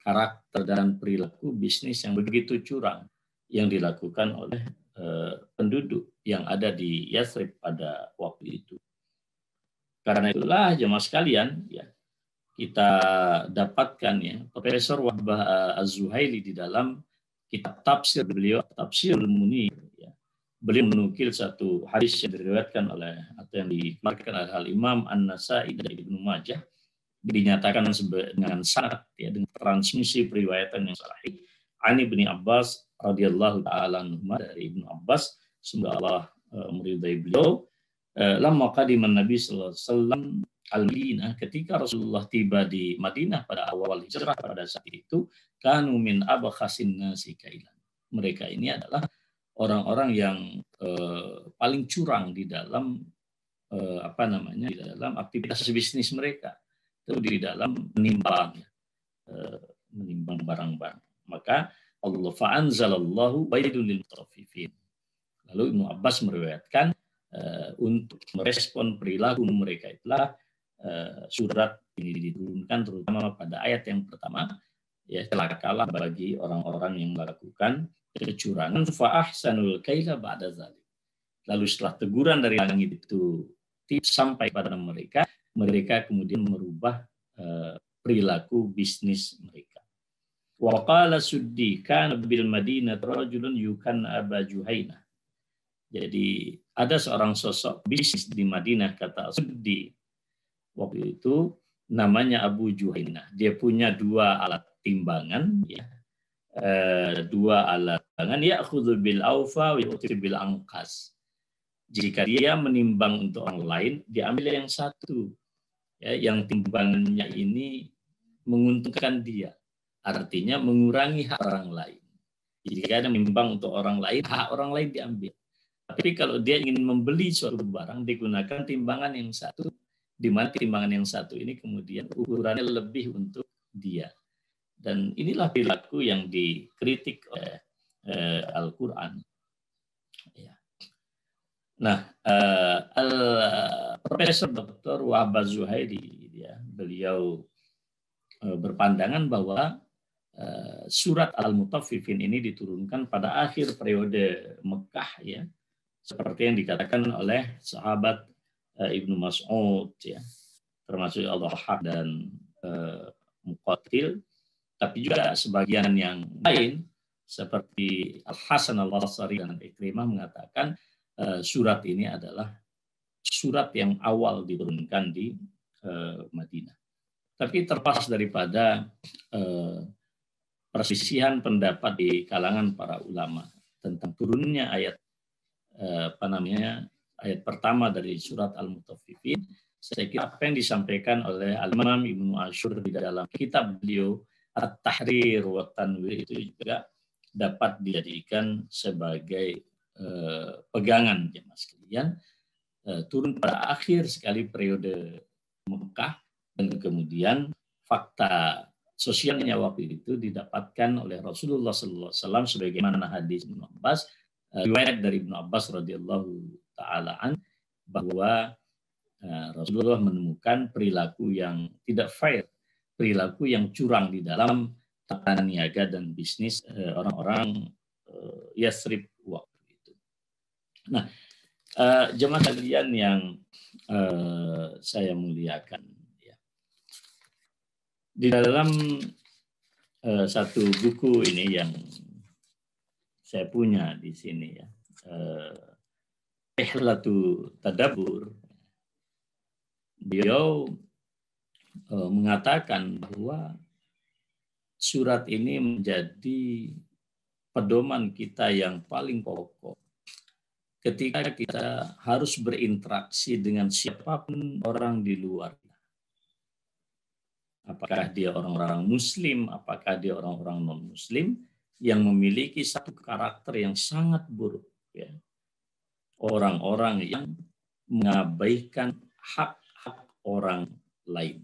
karakter dan perilaku bisnis yang begitu curang yang dilakukan oleh penduduk yang ada di Yathrib pada waktu itu. Karena itulah jemaah sekalian, kita dapatkan Profesor Wahbah Az-Zuhaili di dalam kitab tafsir beliau, Tafsirul Munir, beliau menukil satu hadis yang diriwayatkan oleh atau yang dikeluarkan oleh Al-Imam An-Nasai dan Ibnu Majah, dinyatakan dengan sanad dengan transmisi periwayatan yang sahih. Ani bin Abbas radhiyallahu taala anhu, dari Ibnu Abbas, semoga Allah meridai beliau, lama qadiman Nabi sallallahu alaihi wasallam al-Madinah, ketika Rasulullah tiba di Madinah pada awal hijrah pada saat itu, kanu min abkhasin nasi kailan. Mereka ini adalah orang-orang yang paling curang di dalam di dalam aktivitas bisnis mereka, itu di dalam menimbang barang-barang. Maka Allah fa'anzalallahu wailul lil mutaffifin. Lalu Ibnu Abbas meriwayatkan untuk merespon perilaku mereka itulah surat ini diturunkan terutama pada ayat yang pertama, Ya, celakalah bagi orang-orang yang melakukan kecurangan. Fa ahsanul kaila ba'da dzalik. Lalu setelah teguran dari langit itu sampai pada mereka, mereka kemudian merubah perilaku bisnis mereka. Wa qala Suddi kana bil Madinah rajulun yukan Aba Juhainah. Jadi ada seorang sosok bisnis di Madinah, kata Suddi. Waktu itu namanya Abu Juhainah. Dia punya dua alat timbangan, ya. Dua alat timbangan, ya'khudhu bil awfa wa yu'ti bil angkas. Jika dia menimbang untuk orang lain, diambil yang satu, ya, yang timbangannya ini menguntungkan dia, artinya mengurangi hak orang lain. Jika dia menimbang untuk orang lain, hak orang lain diambil. Tapi kalau dia ingin membeli suatu barang, digunakan timbangan yang satu, di mana timbangan yang satu ini kemudian ukurannya lebih untuk dia. Dan inilah perilaku yang dikritik oleh Al-Quran. Ya. Nah, Profesor Dr. Wahbah Zuhairi, ya, beliau berpandangan bahwa surat Al-Mutaffifin ini diturunkan pada akhir periode Mekah, ya, seperti yang dikatakan oleh sahabat Ibnu Mas'ud, ya, termasuk Al-Dhahhak dan Muqatil, tapi juga sebagian yang lain seperti Al-Hasan Al-Basri dan Ikrimah mengatakan surat ini adalah surat yang awal diturunkan di Madinah. Tapi terlepas daripada perselisihan pendapat di kalangan para ulama tentang turunnya ayat ayat pertama dari surat Al-Mutaffifin, saya kira apa yang disampaikan oleh Al-Imam Ibnu Ashur di dalam kitab beliau At-Tahrir wa Tanwir itu juga dapat dijadikan sebagai pegangan jemaah sekalian, turun pada akhir sekali periode Mekah, dan kemudian fakta sosialnya waktu itu didapatkan oleh Rasulullah SAW sebagaimana hadis Ibnu Abbas, riwayat dari Ibnu Abbas radhiyallahu taala an, bahwa Rasulullah menemukan perilaku yang tidak fair, perilaku yang curang di dalam tata niaga dan bisnis orang-orang Yasrib waktu itu. Nah, jemaah sekalian yang saya muliakan, ya, di dalam satu buku ini yang saya punya di sini, ya, Ihlatu Tadabbur, beliau mengatakan bahwa surat ini menjadi pedoman kita yang paling pokok ketika kita harus berinteraksi dengan siapapun orang di luar. Apakah dia orang-orang muslim, apakah dia orang-orang non-muslim yang memiliki satu karakter yang sangat buruk, ya. Orang-orang yang mengabaikan hak-hak orang lain.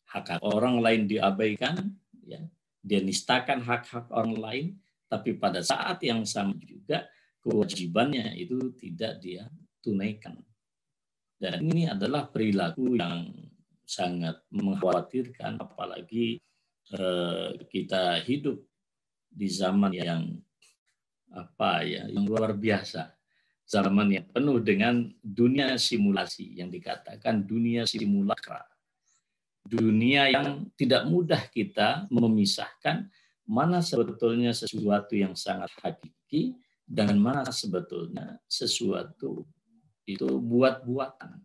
Hak orang lain diabaikan, ya. Dia nistakan hak-hak orang lain, tapi pada saat yang sama juga kewajibannya itu tidak dia tunaikan. Dan ini adalah perilaku yang sangat mengkhawatirkan, apalagi kita hidup di zaman yang yang luar biasa, zaman yang penuh dengan dunia simulasi yang dikatakan dunia simulakra, dunia yang tidak mudah kita memisahkan mana sebetulnya sesuatu yang sangat hakiki dan mana sebetulnya sesuatu itu buat-buatan.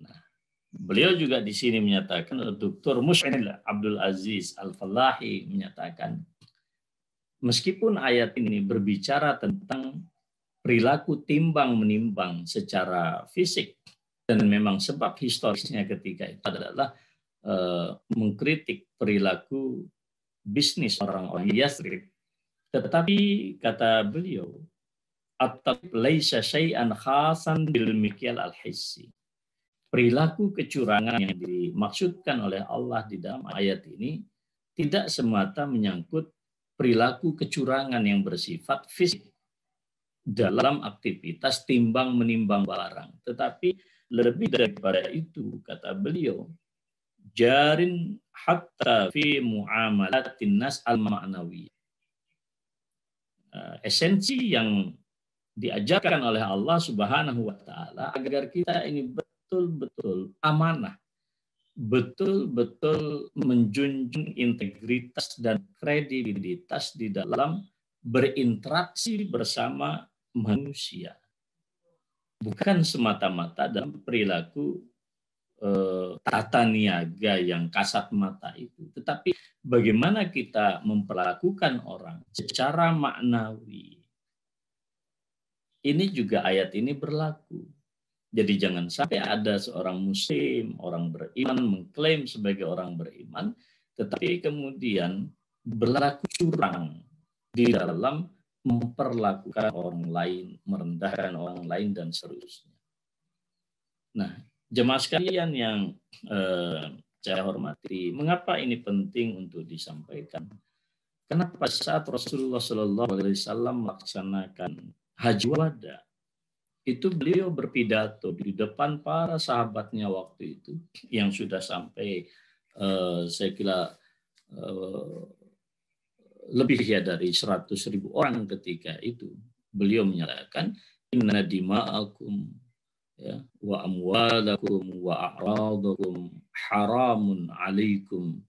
Nah, beliau juga di sini menyatakan, Dr. Mush'il Abdul Aziz Al-Fallahi menyatakan, meskipun ayat ini berbicara tentang perilaku timbang-menimbang secara fisik, dan memang sebab historisnya ketika itu adalah mengkritik perilaku bisnis orang-orang Yasrib, tetapi kata beliau, at-tabib laisa syai'an khasan bil mikyal al-hissi. Perilaku kecurangan yang dimaksudkan oleh Allah di dalam ayat ini tidak semata menyangkut perilaku kecurangan yang bersifat fisik dalam aktivitas timbang menimbang barang, tetapi lebih daripada itu, kata beliau, jarin hatta fi muamalatin nas al-ma'nawi. Esensi yang diajarkan oleh Allah Subhanahu wa taala agar kita ini betul-betul amanah, betul-betul menjunjung integritas dan kredibilitas di dalam berinteraksi bersama manusia. Bukan semata-mata dalam perilaku tata niaga yang kasat mata itu, tetapi bagaimana kita memperlakukan orang secara maknawi. Ini juga ayat ini berlaku. Jadi jangan sampai ada seorang muslim, orang beriman, mengklaim sebagai orang beriman, tetapi kemudian berlaku curang di dalam memperlakukan orang lain, merendahkan orang lain, dan seterusnya. Nah, jemaah sekalian yang saya hormati, mengapa ini penting untuk disampaikan? Kenapa saat Rasulullah SAW melaksanakan Haji Wada, itu beliau berpidato di depan para sahabatnya waktu itu, yang sudah sampai saya kira lebih ya dari 100.000 orang ketika itu. Beliau menyatakan, inna dima'akum ya, wa amwalakum wa a'radakum haramun alaikum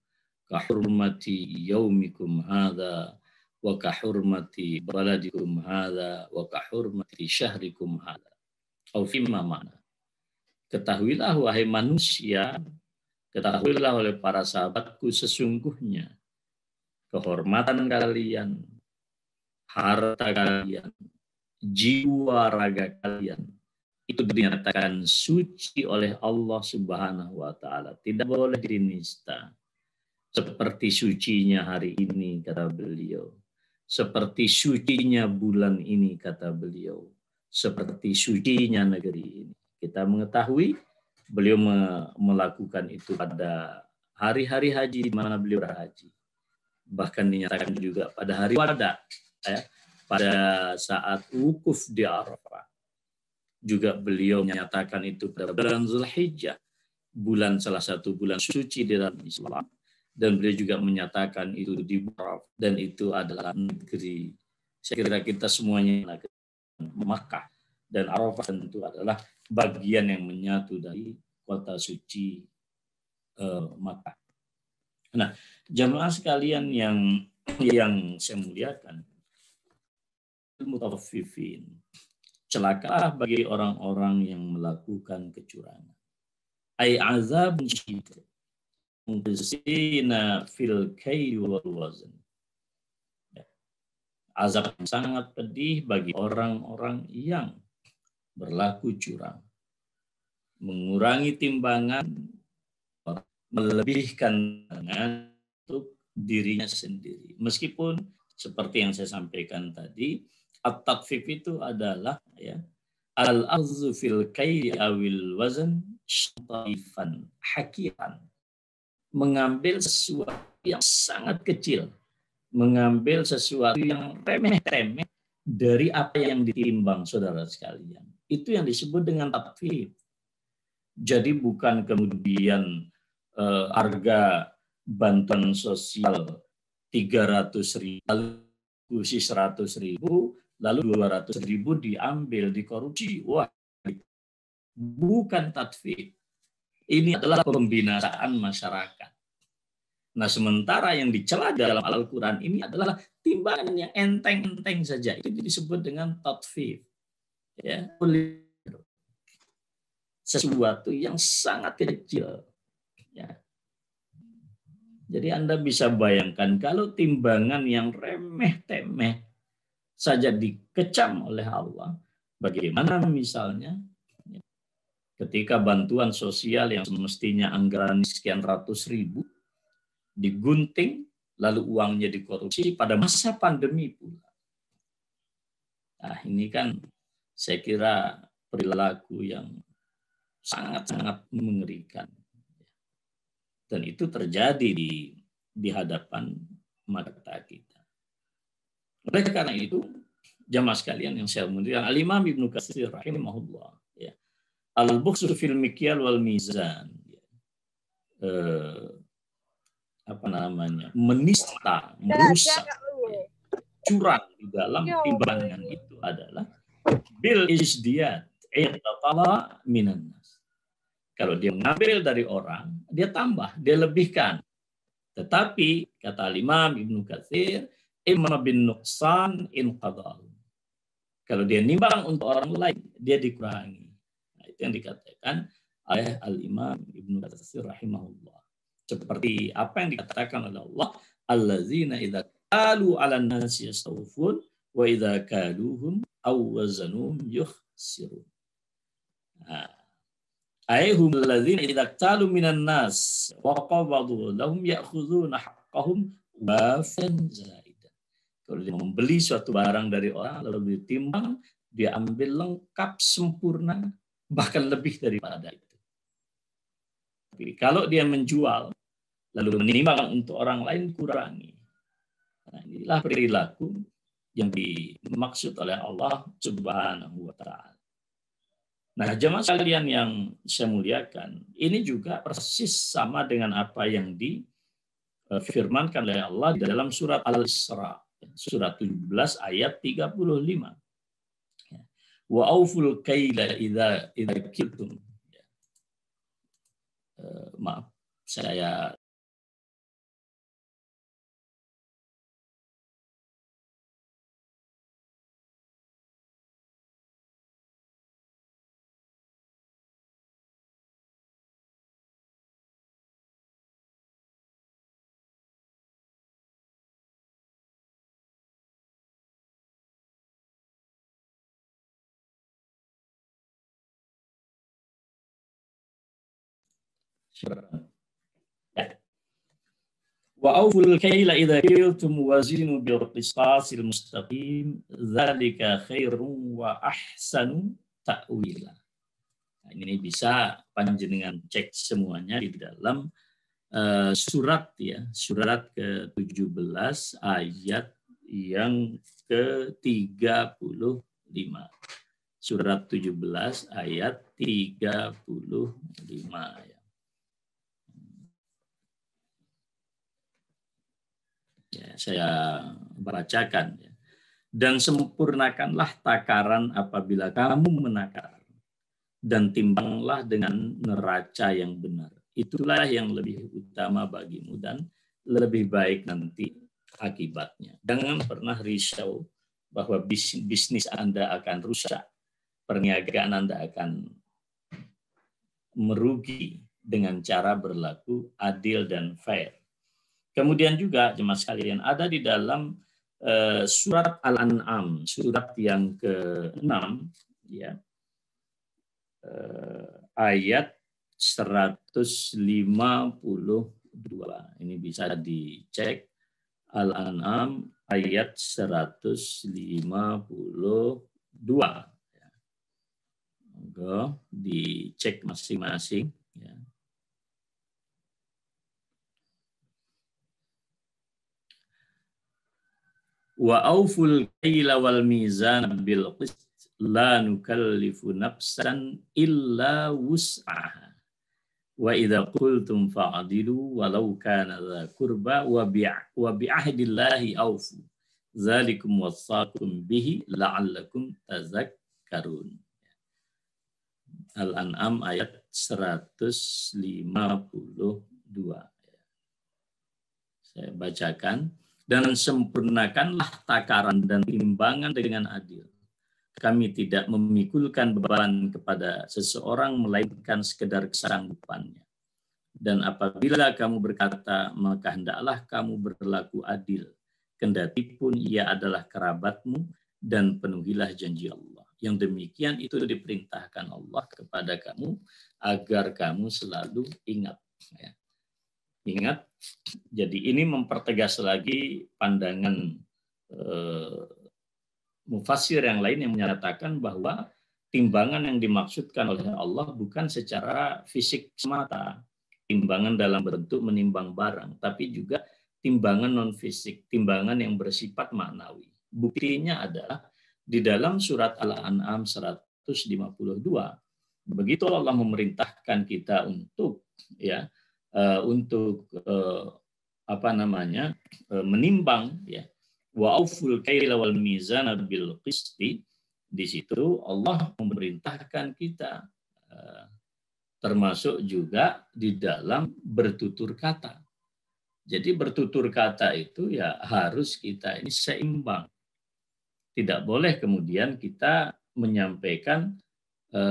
kahurmati yaumikum hadha wa kahurmati baladikum hadha wa kahurmati syahrikum hadha. Au fimma mana. Ketahuilah wahai manusia, ketahuilah oleh para sahabatku, sesungguhnya kehormatan kalian, harta kalian, jiwa raga kalian itu dinyatakan suci oleh Allah Subhanahu wa taala, tidak boleh dinista. Seperti sucinya hari ini, kata beliau. Seperti sucinya bulan ini, kata beliau. Seperti sucinya negeri ini. Kita mengetahui beliau melakukan itu pada hari-hari haji di mana beliau berhaji. Bahkan dinyatakan juga pada hari Wada, ya, pada saat wukuf di Arafah. Juga beliau menyatakan itu pada bulan Zulhijjah, bulan salah satu bulan suci di dalam Islam, dan beliau juga menyatakan itu di Arafah, dan itu adalah negeri. Saya kira kita semuanya Makkah dan Arafah tentu adalah bagian yang menyatu dari kota suci Makkah. Nah, jamaah sekalian yang saya muliakan, mutaffifin, celakalah bagi orang-orang yang melakukan kecurangan. Ai azabun syidid muqsina fil kayl wal wazn. Azab yang sangat pedih bagi orang-orang yang berlaku curang, mengurangi timbangan, melebihkan untuk dirinya sendiri. Meskipun seperti yang saya sampaikan tadi, at-tatfif itu adalah ya al-akhzu fil kayli awil wazn shaifan hakiran, mengambil sesuatu yang sangat kecil, mengambil sesuatu yang remeh-temeh dari apa yang ditimbang, saudara sekalian. Itu yang disebut dengan tatfif. Jadi bukan kemudian harga bantuan sosial 300.000 lalu 100.000 lalu 200.000 diambil, dikorupsi. Wah, bukan tatfif. Ini adalah pembinasaan masyarakat. Nah, sementara yang dicela dalam Al-Quran ini adalah timbangan yang enteng-enteng saja. Itu disebut dengan tatfif. Ya, sesuatu yang sangat kecil. Ya. Jadi Anda bisa bayangkan kalau timbangan yang remeh-temeh saja dikecam oleh Allah, bagaimana misalnya ketika bantuan sosial yang semestinya anggaran sekian ratus ribu digunting, lalu uangnya dikorupsi pada masa pandemi pula. Nah, ini kan saya kira perilaku yang sangat-sangat mengerikan. Dan itu terjadi di hadapan mata kita. Oleh karena itu, jamaah sekalian yang saya muliakan, Al-Imam Ibnu Katsir rahimahullah, ya, al-bukhsu fil mikyal wal mizan, menista, merusak, curang di dalam timbangan itu adalah bil isdiyat iqtala minan nas. Kalau dia mengambil dari orang, dia tambah, dia lebihkan. Tetapi kata Imam Ibnu Katsir, imma bin nuqsan in qadal. Kalau dia nimbang untuk orang lain, dia dikurangi. Nah, itu yang dikatakan oleh Al-Imam Ibnu Katsir rahimahullah. Seperti apa yang dikatakan oleh Allah, allazina idza qalu 'alan nasi yastawfun wa idza kaluhum aw wazanuhum yukhsirun. Aihum alladzina idza qalu minan nas wa qabadu lahum ya'khuduna haqqahum wafan zaidan. Kalau dia membeli suatu barang dari orang lalu ditimbang, dia ambil lengkap sempurna bahkan lebih daripada itu. Tapi kalau dia menjual lalu menimbang untuk orang lain, kurangi. Nah, inilah perilaku yang dimaksud oleh Allah Subhanahu wa taala. Nah, jemaah sekalian yang saya muliakan, ini juga persis sama dengan apa yang difirmankan oleh Allah di dalam surat Al-Isra, surat 17 ayat 35. Wa auful kaila idza kiltum. Maaf, saya wa auful kaila idza kiltum wazinu bil qistasil mustaqim dzalika khairun wa ahsanu ta'wila. Nah, ini bisa panjenengan cek semuanya di dalam surat surat ke-17 ayat yang ke-35. Surat 17 ayat 35 ya. Ya, saya bacakan ya. Dan sempurnakanlah takaran apabila kamu menakar, dan timbanglah dengan neraca yang benar. Itulah yang lebih utama bagimu dan lebih baik nanti akibatnya. Jangan pernah risau bahwa bisnis Anda akan rusak, perniagaan Anda akan merugi dengan cara berlaku adil dan fair. Kemudian juga jemaah sekalian ada di dalam surat Al-An'am, surat yang ke-6 ya. Ayat 152. Ini bisa dicek Al-An'am ayat 152. Monggo dicek masing-masing ya. Wa auful kaila wal mizan bil qist la nukallifu nafsan illa wus'aha wa idza qultum fa'dilu walau kana dza qurba wa bi'ahdillahi aufu dzalikum wassaqum bihi la'allakum tazakkarun. Al-An'am ayat 152. Saya bacakan. Dan sempurnakanlah takaran dan timbangan dengan adil. Kami tidak memikulkan beban kepada seseorang melainkan sekedar kesanggupannya. Dan apabila kamu berkata, maka hendaklah kamu berlaku adil. Kendati pun ia adalah kerabatmu dan penuhilah janji Allah. Yang demikian itu diperintahkan Allah kepada kamu agar kamu selalu ingat. Ya. Ingat, jadi ini mempertegas lagi pandangan mufassir yang lain yang menyatakan bahwa timbangan yang dimaksudkan oleh Allah bukan secara fisik semata, timbangan dalam bentuk menimbang barang, tapi juga timbangan non-fisik, timbangan yang bersifat maknawi. Buktinya adalah di dalam surat Al-An'am 152, begitu Allah memerintahkan kita untuk menimbang, ya, wa auful kaila wal mizana bil qisti. Di situ Allah memerintahkan kita, termasuk juga di dalam bertutur kata. Jadi bertutur kata itu ya harus kita ini seimbang. Tidak boleh kemudian kita menyampaikan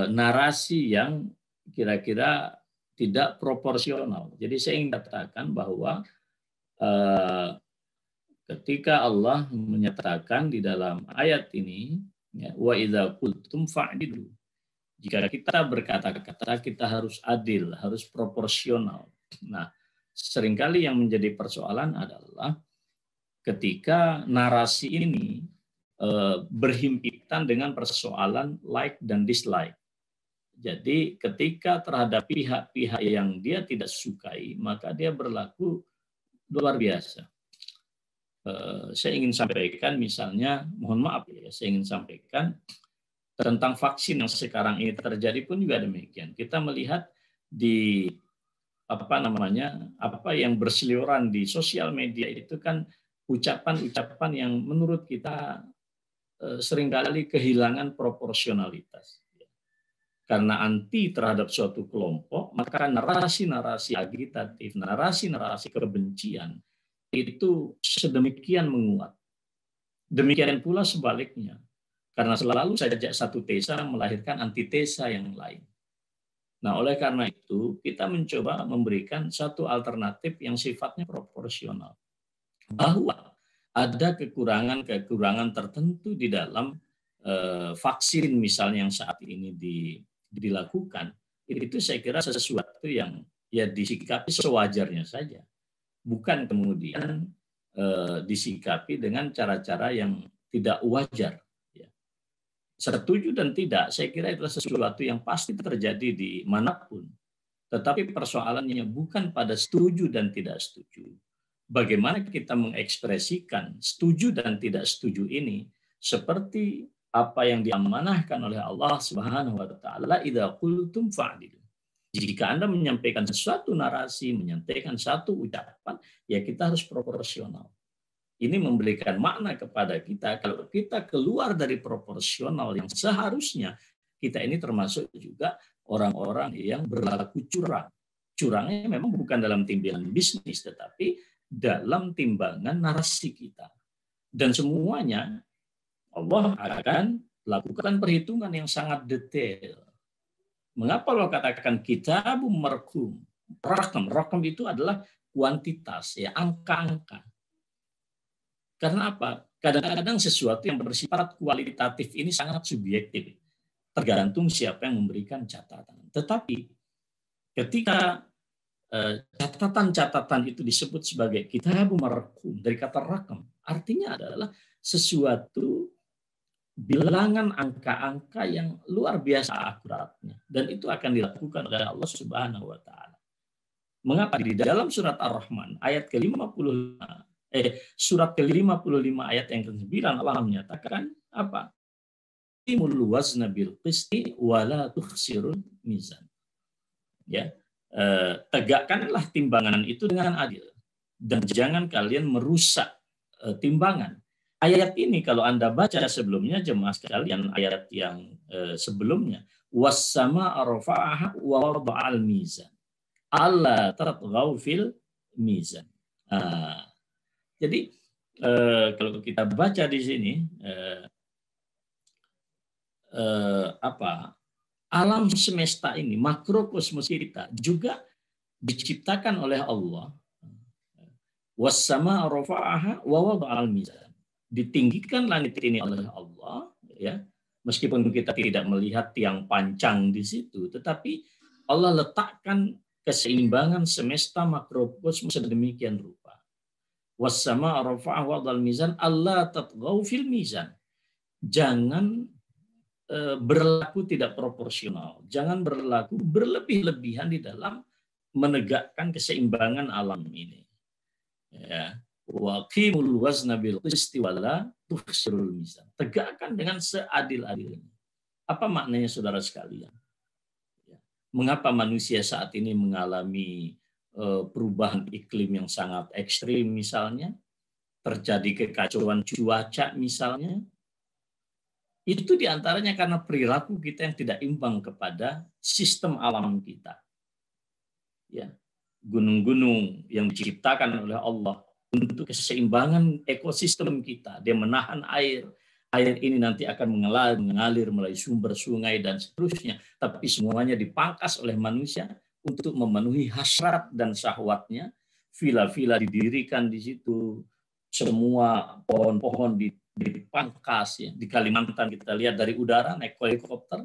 narasi yang kira-kira tidak proporsional. Jadi saya ingin katakan bahwa ketika Allah menyatakan di dalam ayat ini, ya, wa idza qultum fa'dilu. Jika kita berkata-kata, kita harus adil, harus proporsional. Nah, seringkali yang menjadi persoalan adalah ketika narasi ini berhimpitan dengan persoalan like dan dislike. Jadi ketika terhadap pihak-pihak yang dia tidak sukai, maka dia berlaku luar biasa. Saya ingin sampaikan misalnya, mohon maaf ya, saya ingin sampaikan tentang vaksin yang sekarang ini terjadi pun juga demikian. Kita melihat di apa yang berseliweran di sosial media itu kan ucapan-ucapan yang menurut kita seringkali kehilangan proporsionalitas. Karena anti terhadap suatu kelompok, maka narasi-narasi agitatif, narasi-narasi kebencian itu sedemikian menguat. Demikian pula sebaliknya. Karena selalu saja satu tesa melahirkan antitesa yang lain. Nah, oleh karena itu, kita mencoba memberikan satu alternatif yang sifatnya proporsional. Bahwa ada kekurangan-kekurangan tertentu di dalam vaksin misalnya yang saat ini dilakukan, itu saya kira sesuatu yang ya disikapi sewajarnya saja. Bukan kemudian disikapi dengan cara-cara yang tidak wajar. Setuju dan tidak, saya kira itu sesuatu yang pasti terjadi di manapun. Tetapi persoalannya bukan pada setuju dan tidak setuju. Bagaimana kita mengekspresikan setuju dan tidak setuju ini seperti apa yang diamanahkan oleh Allah Subhanahu wa taala, idza qultum fa'dilu. Jika Anda menyampaikan sesuatu narasi, menyampaikan satu ucapan, ya kita harus proporsional. Ini memberikan makna kepada kita kalau kita keluar dari proporsional yang seharusnya, kita ini termasuk juga orang-orang yang berlaku curang. Curangnya memang bukan dalam timbangan bisnis, tetapi dalam timbangan narasi kita. Dan semuanya Allah akan lakukan perhitungan yang sangat detail. Mengapa Allah katakan kitabum marqum? Rakam itu adalah kuantitas, ya, angka-angka. Karena apa? Kadang-kadang sesuatu yang bersifat kualitatif ini sangat subjektif. Tergantung siapa yang memberikan catatan. Tetapi ketika catatan-catatan itu disebut sebagai kitabum marqum, dari kata rakam, artinya adalah sesuatu bilangan angka-angka yang luar biasa akuratnya. Dan itu akan dilakukan oleh Allah Subhanahu wa taala. Mengapa? Di dalam surat Ar-Rahman ayat ke-55 surat ke-55 ayat yang ke-9 Allah menyatakan apa? Timul wazna bil qisti wala tukhsirul mizan. Ya, tegakkanlah timbangan itu dengan adil dan jangan kalian merusak timbangan. Ayat ini kalau Anda baca sebelumnya jemaah sekalian, ayat yang sebelumnya, was-samaa rafa'aha wa wada'al mizan. Alla tatghaw fil mizan. Jadi kalau kita baca di sini alam semesta ini, makrokosmos kita juga diciptakan oleh Allah. Was-samaa rafa'aha wa wada'al mizan. Ditinggikan langit ini oleh Allah, ya. Meskipun kita tidak melihat tiang pancang di situ, tetapi Allah letakkan keseimbangan semesta makrokosmos sedemikian rupa. Was-samaa rafa'aha wa wada'al mizan alla tatghaw fil mizan. Jangan berlaku tidak proporsional, jangan berlaku berlebih-lebihan di dalam menegakkan keseimbangan alam ini. Ya, wa qimul wazna bil qisti wala tukhsirul mizan. Tegakkan dengan seadil-adilnya. Apa maknanya saudara sekalian? Mengapa manusia saat ini mengalami perubahan iklim yang sangat ekstrim misalnya, terjadi kekacauan cuaca misalnya, itu diantaranya karena perilaku kita yang tidak imbang kepada sistem alam kita. Ya, gunung-gunung yang diciptakan oleh Allah untuk keseimbangan ekosistem kita, dia menahan air. Air ini nanti akan mengalir melalui sumber sungai dan seterusnya, tapi semuanya dipangkas oleh manusia untuk memenuhi hasrat dan syahwatnya. Villa-villa didirikan di situ, semua pohon-pohon dipangkas. Ya. Di Kalimantan kita lihat dari udara naik helikopter,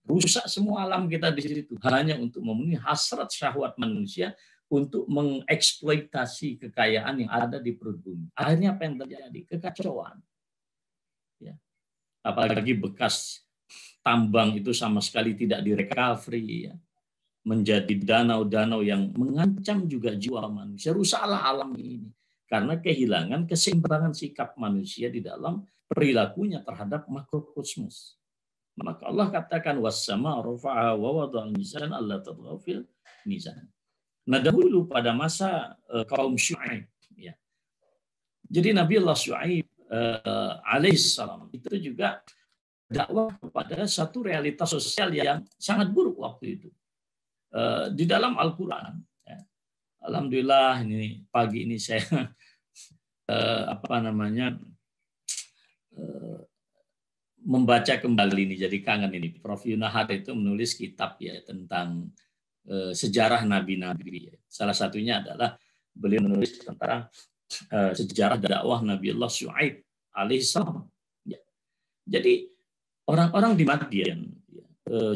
rusak semua alam kita di situ hanya untuk memenuhi hasrat syahwat manusia untuk mengeksploitasi kekayaan yang ada di perut bumi. Akhirnya apa yang terjadi? Kekacauan. Ya. Apalagi bekas tambang itu sama sekali tidak direcovery, ya. Menjadi danau-danau yang mengancam juga jiwa manusia. Rusaklah alam ini karena kehilangan keseimbangan sikap manusia di dalam perilakunya terhadap makrokosmos. Maka Allah katakan wassama rafa'aha wa wada'al mizan alla tadghaw fil mizan. Nah, dahulu pada masa kaum Syuaib, ya. Jadi Nabi Allah Syuaib alaihissalam itu juga dakwah kepada satu realitas sosial yang sangat buruk waktu itu. Di dalam Al-Quran, ya. Alhamdulillah ini pagi ini saya membaca kembali ini, jadi kangen ini. Prof. Yunahar itu menulis kitab ya tentang sejarah nabi-nabi. Salah satunya adalah beliau menulis tentang sejarah dakwah Nabi Allah Syuaib alaihissalam. Ya. Jadi orang-orang di Madian, ya,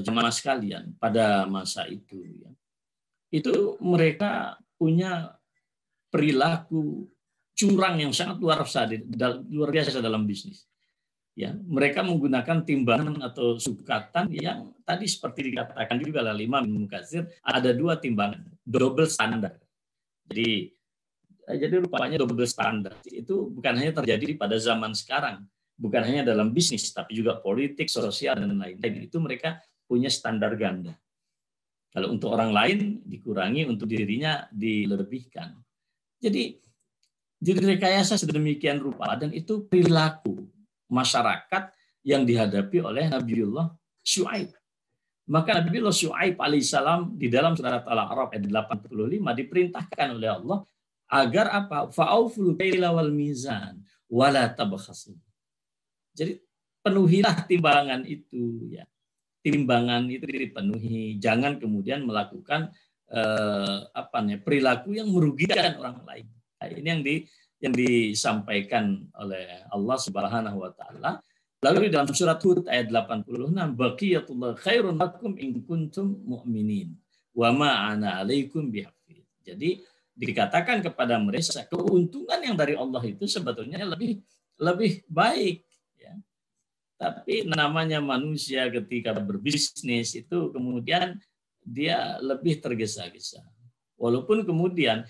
jemaah sekalian pada masa itu, ya, itu mereka punya perilaku curang yang sangat luar biasa dalam bisnis. Ya, mereka menggunakan timbangan atau sukatan yang tadi seperti dikatakan juga oleh Imam Ibnu Katsir, ada dua timbangan, double standar. Jadi rupanya double standar itu bukan hanya terjadi pada zaman sekarang, bukan hanya dalam bisnis, tapi juga politik, sosial, dan lain-lain. Itu mereka punya standar ganda. Kalau untuk orang lain dikurangi, untuk dirinya dilebihkan. Jadi direkayasa sedemikian rupa, dan itu perilaku masyarakat yang dihadapi oleh Nabiullah Syuaib. Maka Nabiullah Syuaib alaihissalam di dalam surat Al-A'raf ayat 85 diperintahkan oleh Allah agar apa? Fa'auful kaila wal mizan wala tabkhasu. Jadi penuhilah timbangan itu, ya. Timbangan itu dipenuhi, jangan kemudian melakukan perilaku yang merugikan orang lain. Nah, ini yang disampaikan oleh Allah Subhanahu wa taala. Lalu di dalam surat Hud ayat 86, baqiyatullah khairun lakum in kuntum mu'minin wa ma ana 'alaikum bihafiz. Jadi dikatakan kepada mereka keuntungan yang dari Allah itu sebetulnya lebih baik, ya. Tapi namanya manusia ketika berbisnis itu kemudian dia lebih tergesa-gesa. Walaupun kemudian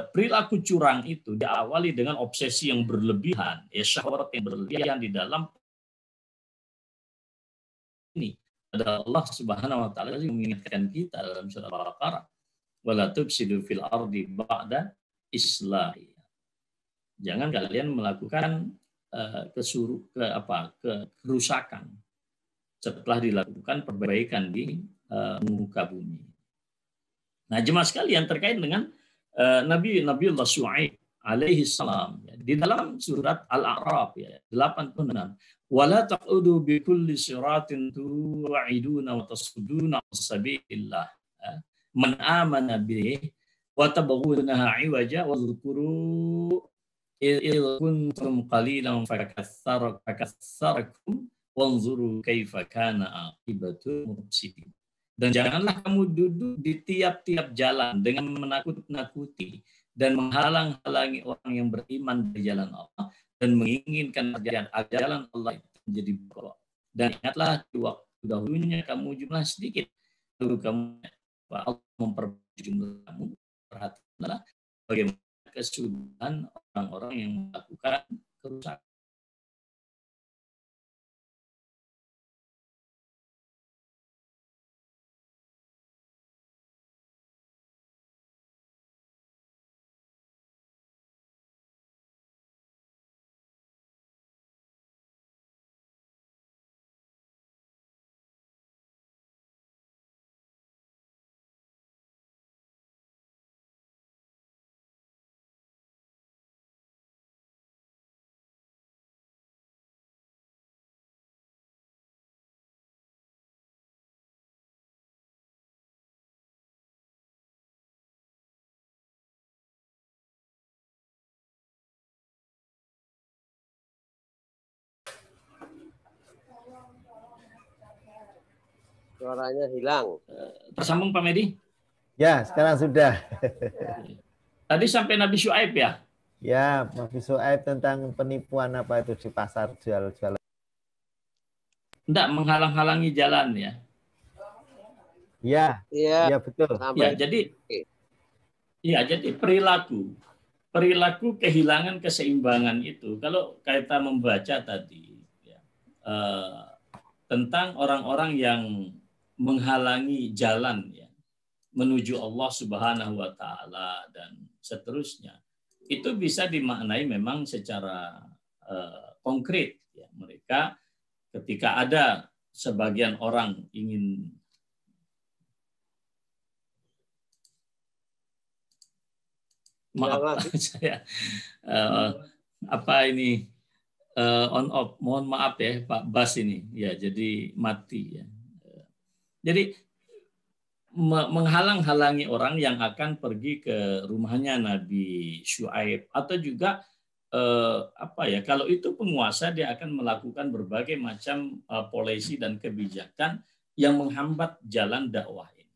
perilaku curang itu diawali dengan obsesi yang berlebihan, ya, syahwat yang berlebihan di dalam ini. Ada Allah Subhanahu wa taala yang mengingatkan kita dalam surah Al-Baqarah, wala tufsidu fil ardi ba'da islahi. Jangan kalian melakukan kerusakan setelah dilakukan perbaikan di muka bumi. Nah, jemaah sekalian, terkait dengan Nabiullah Syuaib alaihi salam, ya, di dalam surat Al-A'raf, ya, 86, wala taqudu bi kulli siratin tu'iduna wa tasuduna sabilillah, ya. Man amana bih wa tabghunaha iwaja wa dzkuru il kuntum qalilan fakassarakum wanzuru kaifa kana aqibatul mufsidin. Dan janganlah kamu duduk di tiap-tiap jalan dengan menakut-nakuti dan menghalang-halangi orang yang beriman dari jalan Allah dan menginginkan jalan Allah itu menjadi pokok. Dan ingatlah di waktu dahulunya kamu jumlah sedikit, lalu kamu Allah memperbanyak jumlah kamu. Perhatikanlah bagaimana kesudahan orang-orang yang melakukan kerusakan. Suaranya hilang. Tersambung Pak Medi? Ya, sekarang sudah. Tadi sampai Nabi Syuaib ya? Ya, Nabi Syuaib tentang penipuan apa itu di pasar jual-jual. Enggak, menghalang-halangi jalan ya. Ya, Iya. ya betul. Ya, jadi perilaku kehilangan keseimbangan itu. Kalau kita membaca tadi ya, tentang orang-orang yang menghalangi jalan ya menuju Allah Subhanahu wa taala dan seterusnya. Itu bisa dimaknai memang secara konkret ya. Mereka ketika ada sebagian orang ingin maaf saya on off, mohon maaf ya Pak Bas ini ya, jadi mati ya. Jadi menghalang-halangi orang yang akan pergi ke rumahnya Nabi Syuaib, atau juga kalau itu penguasa dia akan melakukan berbagai macam polisi dan kebijakan yang menghambat jalan dakwah ini.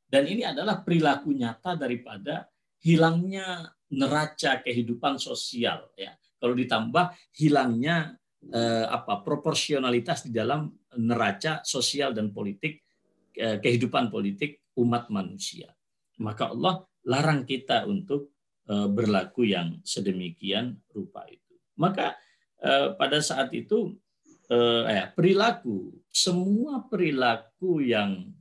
Dan ini adalah perilaku nyata daripada hilangnya neraca kehidupan sosial ya. Kalau ditambah hilangnya proporsionalitas di dalam neraca sosial dan politik, kehidupan politik umat manusia. Maka Allah larang kita untuk berlaku yang sedemikian rupa itu. Maka pada saat itu semua perilaku yang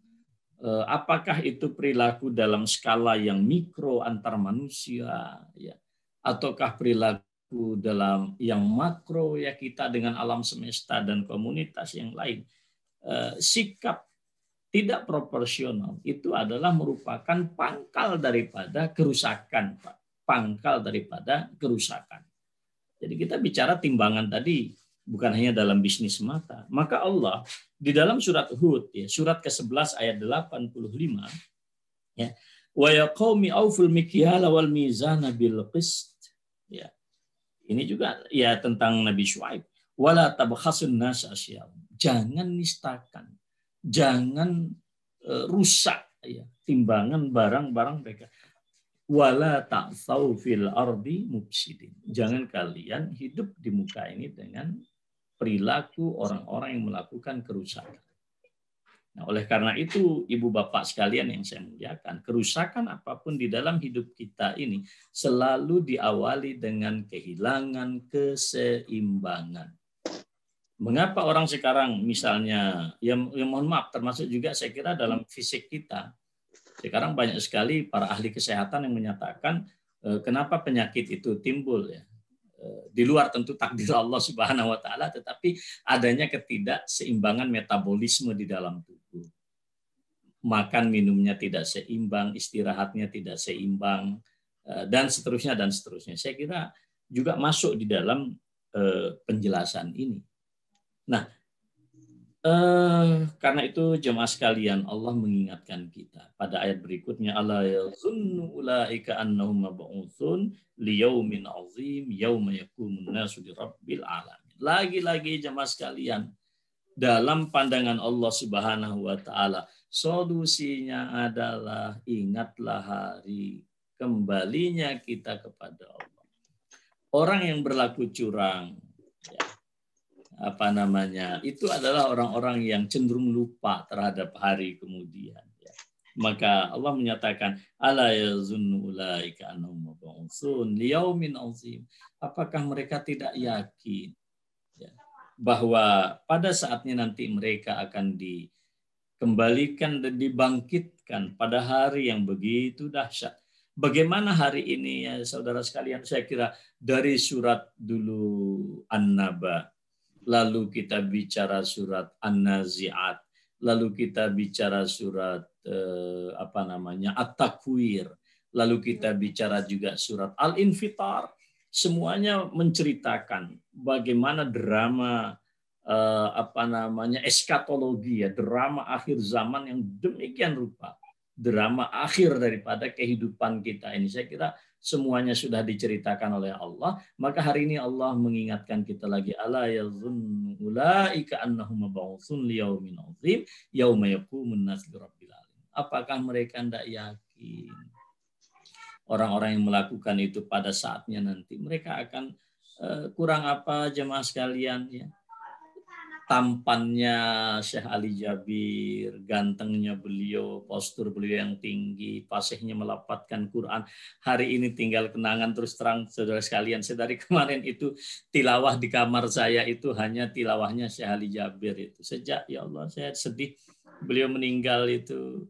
apakah itu perilaku dalam skala yang mikro antar manusia ya, ataukah perilaku dalam yang makro ya kita dengan alam semesta dan komunitas yang lain, sikap tidak proporsional itu adalah merupakan pangkal daripada kerusakan, Pak. Pangkal daripada kerusakan. Jadi kita bicara timbangan tadi bukan hanya dalam bisnis semata. Maka Allah di dalam surat Hud ya, surat ke-11 ayat 85 ya, wa ya qaumi auful mikyala wal mizana bil qist ya. Ini juga ya tentang Nabi Syuaib. Wala tabkhasun nas asya'ahum. Jangan nistakan. Jangan rusak ya timbangan barang-barang mereka. Wala ta'tsaw fil ardi mufsidin. Jangan kalian hidup di muka ini dengan perilaku orang-orang yang melakukan kerusakan. Nah, oleh karena itu, ibu bapak sekalian yang saya muliakan, kerusakan apapun di dalam hidup kita ini selalu diawali dengan kehilangan keseimbangan. Mengapa orang sekarang misalnya, ya mohon maaf, termasuk juga saya kira dalam fisik kita, sekarang banyak sekali para ahli kesehatan yang menyatakan kenapa penyakit itu timbul ya. Di luar tentu takdir Allah Subhanahu wa taala, tetapi adanya ketidakseimbangan metabolisme di dalam tubuh. Makan minumnya tidak seimbang, istirahatnya tidak seimbang, dan seterusnya dan seterusnya. Saya kira juga masuk di dalam penjelasan ini. Nah, karena itu jemaah sekalian, Allah mengingatkan kita pada ayat berikutnya, ala yazunnu ulaika annahum mab'utsun liyaumin azim yauma yaqumun nasu lirabbil alamin. Lagi-lagi jemaah sekalian, dalam pandangan Allah Subhanahu wa taala, solusinya adalah ingatlah hari kembalinya kita kepada Allah. Orang yang berlaku curang ya, itu adalah orang-orang yang cenderung lupa terhadap hari kemudian ya. Maka Allah menyatakan ala yazunnu ulaika annahum mab'utsun liyaumin azim. Apakah mereka tidak yakin ya, bahwa pada saatnya nanti mereka akan dikembalikan dan dibangkitkan pada hari yang begitu dahsyat. Bagaimana hari ini ya saudara sekalian, saya kira dari surat dulu An-Naba, lalu kita bicara surat An-Nazi'at, lalu kita bicara surat At-Takwir, lalu kita bicara juga surat Al-Infitar. Semuanya menceritakan bagaimana drama eskatologi ya, drama akhir zaman yang demikian rupa, drama akhir daripada kehidupan kita ini. Saya kira semuanya sudah diceritakan oleh Allah, maka hari ini Allah mengingatkan kita lagi, ala yazunnu ulaika annahum mab'utsun liyaumin 'adzim yauma yaqumun nas lirabbil alamin. Apakah mereka tidak yakin orang-orang yang melakukan itu pada saatnya nanti mereka akan kurang apa jemaah sekalian ya? Tampannya Syekh Ali Jabir, gantengnya beliau, postur beliau yang tinggi, fasihnya melafadzkan Quran. Hari ini tinggal kenangan, terus terang saudara sekalian, saya dari kemarin itu tilawah di kamar saya itu hanya tilawahnya Syekh Ali Jabir itu. Sejak ya Allah saya sedih beliau meninggal itu.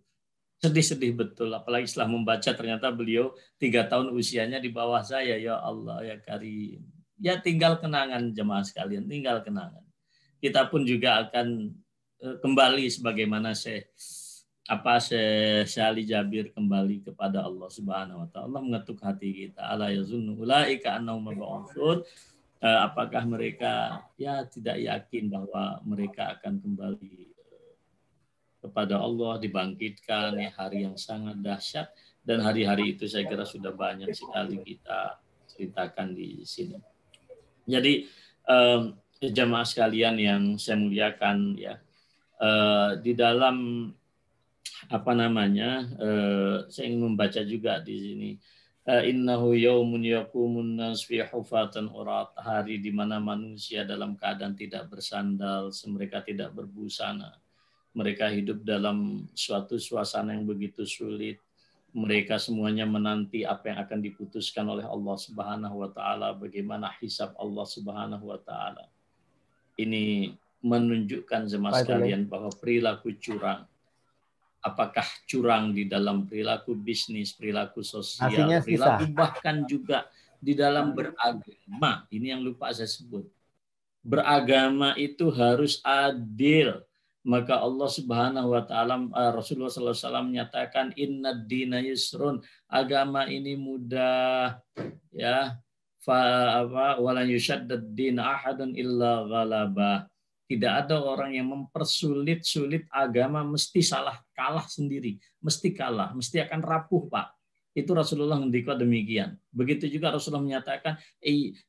Sedih-sedih betul, apalagi setelah membaca ternyata beliau 3 tahun usianya di bawah saya. Ya Allah ya Karim. Ya tinggal kenangan jemaah sekalian, tinggal kenangan. Kita pun juga akan kembali sebagaimana Syekh Ali Jabir kembali kepada Allah Subhanahu wa taala. Allah mengetuk hati kita. Ala yazunnu ulaika annahum mab'utsun. Apakah mereka ya tidak yakin bahwa mereka akan kembali kepada Allah, dibangkitkan ya, hari yang sangat dahsyat, dan hari-hari itu saya kira sudah banyak sekali kita ceritakan di sini. Jadi jamaah sekalian yang saya muliakan ya, di dalam saya ingin membaca juga di sini, innahu yaumun yaqumun nas fi hufatan urat, hari di mana manusia dalam keadaan tidak bersandal, mereka tidak berbusana, mereka hidup dalam suatu suasana yang begitu sulit. Mereka semuanya menanti apa yang akan diputuskan oleh Allah Subhanahu wa taala, bagaimana hisab Allah Subhanahu wa taala. Ini menunjukkan jemaah sekalian bahwa perilaku curang, apakah curang di dalam perilaku bisnis, perilaku sosial, perilaku bahkan juga di dalam beragama. Ini yang lupa saya sebut. Beragama itu harus adil. Maka Allah Subhanahu wa taala, Rasulullah sallallahu alaihi wasallam menyatakan innad dina yusrun, agama ini mudah ya. Wala yushaddad din ahadun illa ghalabah. Tidak ada orang yang mempersulit agama mesti kalah sendiri, mesti kalah, mesti akan rapuh, Pak. Itu Rasulullah ngendika demikian. Begitu juga Rasulullah menyatakan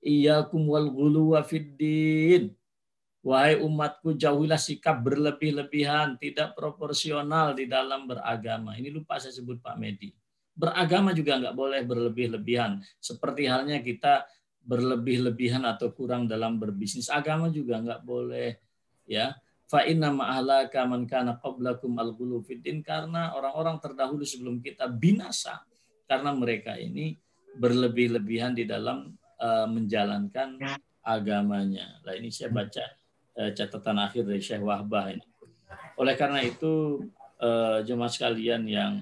iyyakum wal ghuluwa fid din. Wahai umatku, jauhilah sikap berlebih-lebihan, tidak proporsional di dalam beragama. Ini lupa saya sebut Pak Medi. Beragama juga nggak boleh berlebih-lebihan. Seperti halnya kita berlebih-lebihan atau kurang dalam berbisnis. Agama juga nggak boleh. Ya, fa inna ma'ahlaka man kana qablakum al-ghulu fid din, karena orang-orang terdahulu sebelum kita binasa karena mereka ini berlebih-lebihan di dalam menjalankan agamanya. Nah, ini saya baca catatan akhir dari Syekh Wahbah ini. Oleh karena itu jemaah sekalian yang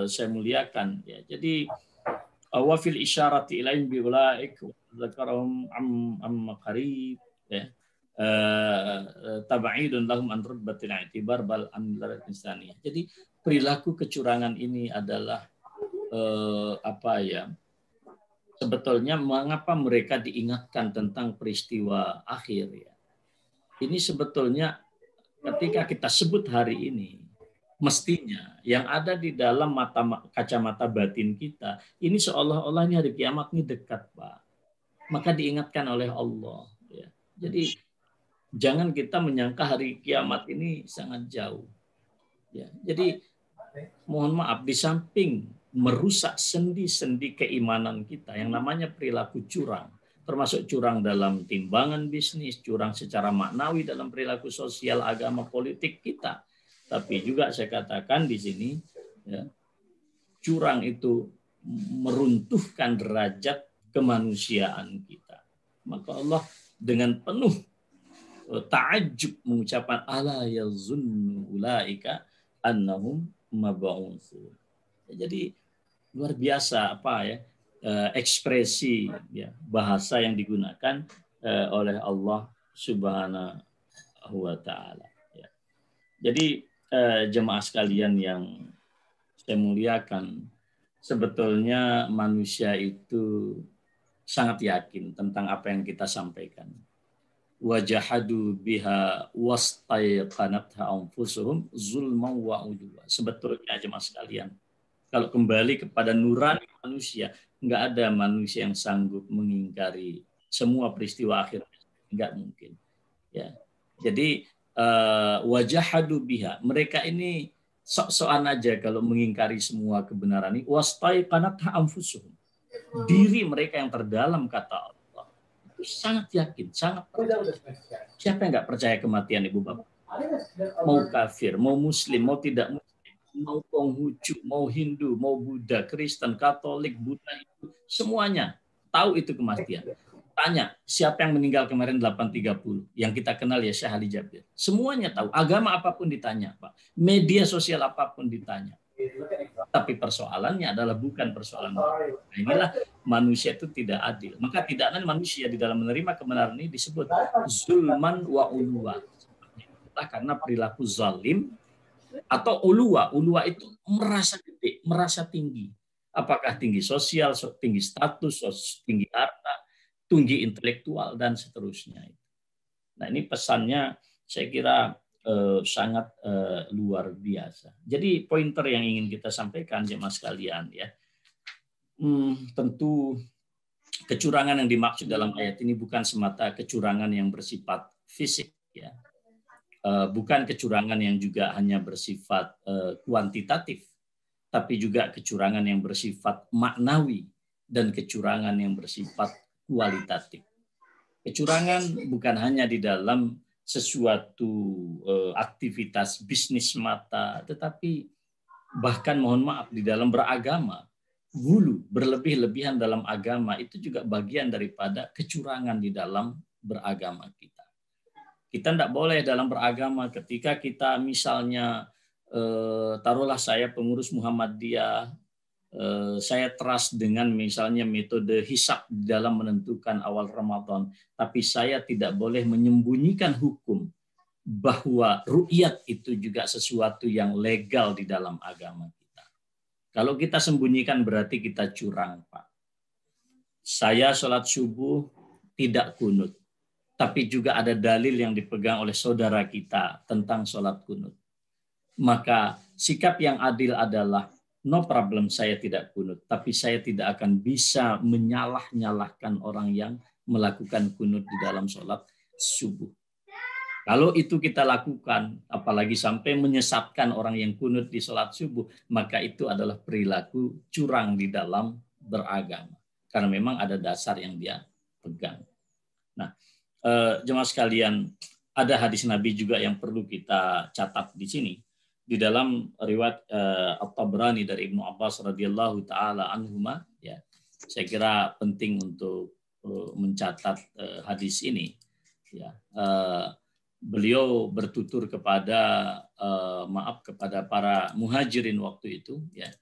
saya muliakan ya. Jadi wa fil isyarati ilaihim bi ulaik zakarahum am qarib ya. Tab'idun lahum an rutbatil i'tibar bal an insaniyah. Jadi perilaku kecurangan ini adalah sebetulnya mengapa mereka diingatkan tentang peristiwa akhir ya. Ini sebetulnya ketika kita sebut hari ini, mestinya yang ada di dalam kacamata batin kita, ini seolah-olah ini hari kiamat ini dekat, Pak. Maka diingatkan oleh Allah. Ya. Jadi jangan kita menyangka hari kiamat ini sangat jauh. Ya. Jadi mohon maaf, di samping merusak sendi-sendi keimanan kita, yang namanya perilaku curang, termasuk curang dalam timbangan bisnis, curang secara maknawi dalam perilaku sosial, agama, politik kita. Tapi juga saya katakan di sini, ya, curang itu meruntuhkan derajat kemanusiaan kita. Maka Allah dengan penuh ta'ajub mengucapkan ala yazunnu ulaika annahum mab'utsun. Jadi luar biasa ekspresi ya, bahasa yang digunakan oleh Allah Subhanahu wa taala ya. Jadi jemaah sekalian yang saya muliakan, sebetulnya manusia itu sangat yakin tentang apa yang kita sampaikan. Wajahadu biha wastaiqanatha anfusuhum zulman wa udwa. Sebetulnya jemaah sekalian, Kalau kembali kepada nurani manusia, nggak ada manusia yang sanggup mengingkari semua peristiwa akhir, nggak mungkin. Ya, jadi wajahadu biha, mereka ini sok-sokan aja kalau mengingkari semua kebenaran ini. Wastaiqanatha anfusuhum, diri mereka yang terdalam, kata Allah, itu sangat yakin, sangat percaya. Siapa yang nggak percaya kematian, Ibu Bapak? Mau kafir, mau muslim, mau tidak muslim, mau Konghucu, mau Hindu, mau Buddha, Kristen, Katolik, Buddha, itu semuanya tahu itu kematian. Tanya, siapa yang meninggal kemarin 8.30? Yang kita kenal ya Syekh Ali Jabir. Semuanya tahu. Agama apapun ditanya, Pak. Media sosial apapun ditanya. Tapi persoalannya adalah bukan persoalan. Nah, inilah manusia itu tidak adil. Maka tidak adil manusia di dalam menerima kebenaran ini disebut zulman wa uluwa. Karena perilaku zalim atau uluwa. Uluwa itu merasa gede, merasa tinggi. Apakah tinggi sosial, tinggi status, tinggi harta, tinggi intelektual, dan seterusnya. Nah, ini pesannya saya kira sangat luar biasa. Jadi pointer yang ingin kita sampaikan jemaah sekalian ya, tentu kecurangan yang dimaksud dalam ayat ini bukan semata kecurangan yang bersifat fisik ya, bukan kecurangan yang juga hanya bersifat kuantitatif, tapi juga kecurangan yang bersifat maknawi dan kecurangan yang bersifat kualitatif. Kecurangan bukan hanya di dalam sesuatu aktivitas bisnis mata, tetapi bahkan mohon maaf di dalam beragama. Gulu, berlebih-lebihan dalam agama itu juga bagian daripada kecurangan di dalam beragama kita. Kita tidak boleh dalam beragama ketika kita misalnya taruhlah saya pengurus Muhammadiyah, saya trust dengan misalnya metode hisab dalam menentukan awal Ramadan, tapi saya tidak boleh menyembunyikan hukum bahwa ru'yat itu juga sesuatu yang legal di dalam agama kita. Kalau kita sembunyikan berarti kita curang, Pak. Saya sholat subuh tidak kunut, tapi juga ada dalil yang dipegang oleh saudara kita tentang sholat kunut. Maka sikap yang adil adalah no problem, saya tidak kunut, tapi saya tidak akan bisa menyalah-nyalahkan orang yang melakukan kunut di dalam sholat subuh. Kalau itu kita lakukan, apalagi sampai menyesatkan orang yang kunut di sholat subuh, maka itu adalah perilaku curang di dalam beragama. Karena memang ada dasar yang dia pegang. Nah, jemaah sekalian, ada hadis Nabi juga yang perlu kita catat di sini. Di dalam riwayat At-Tabrani dari Ibnu Abbas radhiyallahu taala anhuma, ya, saya kira penting untuk mencatat hadis ini. Ya, beliau bertutur kepada kepada para muhajirin waktu itu, ya,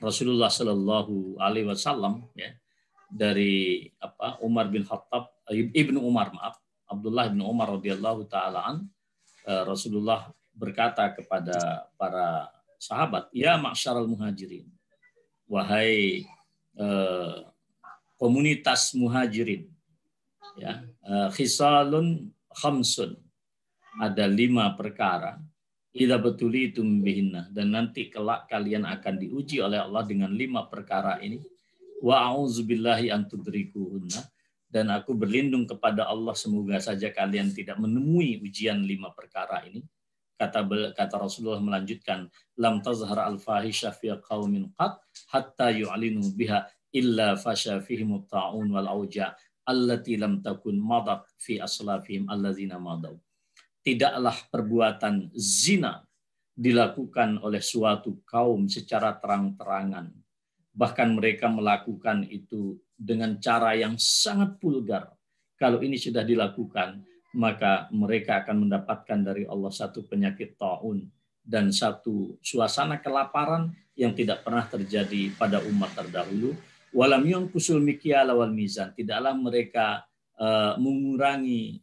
Rasulullah Shallallahu Alaihi Wasallam, ya, dari Umar bin Khattab, Abdullah bin Umar radhiyallahu taala an, Rasulullah berkata kepada para sahabat, ya ma'syaral muhajirin, wahai komunitas muhajirin, ya, khisalun khamsun, ada 5 perkara, idza betulitum bihinna, dan nanti kelak kalian akan diuji oleh Allah dengan 5 perkara ini, wa a'udzubillahi an tudrikuhunna, dan aku berlindung kepada Allah semoga saja kalian tidak menemui ujian 5 perkara ini. Kata Rasulullah melanjutkan, lam tazhar al-fahisha fi qaumin qat hatta yu'linu biha illa fasha fihim at-ta'un wal auja allati lam takun madat fi aslafihim allazina madaw. Tidaklah perbuatan zina dilakukan oleh suatu kaum secara terang-terangan. Bahkan mereka melakukan itu dengan cara yang sangat vulgar. Kalau ini sudah dilakukan, maka mereka akan mendapatkan dari Allah satu penyakit ta'un dan satu suasana kelaparan yang tidak pernah terjadi pada umat terdahulu. Walam yunqusul mikyala wal mizan, tidaklah mereka mengurangi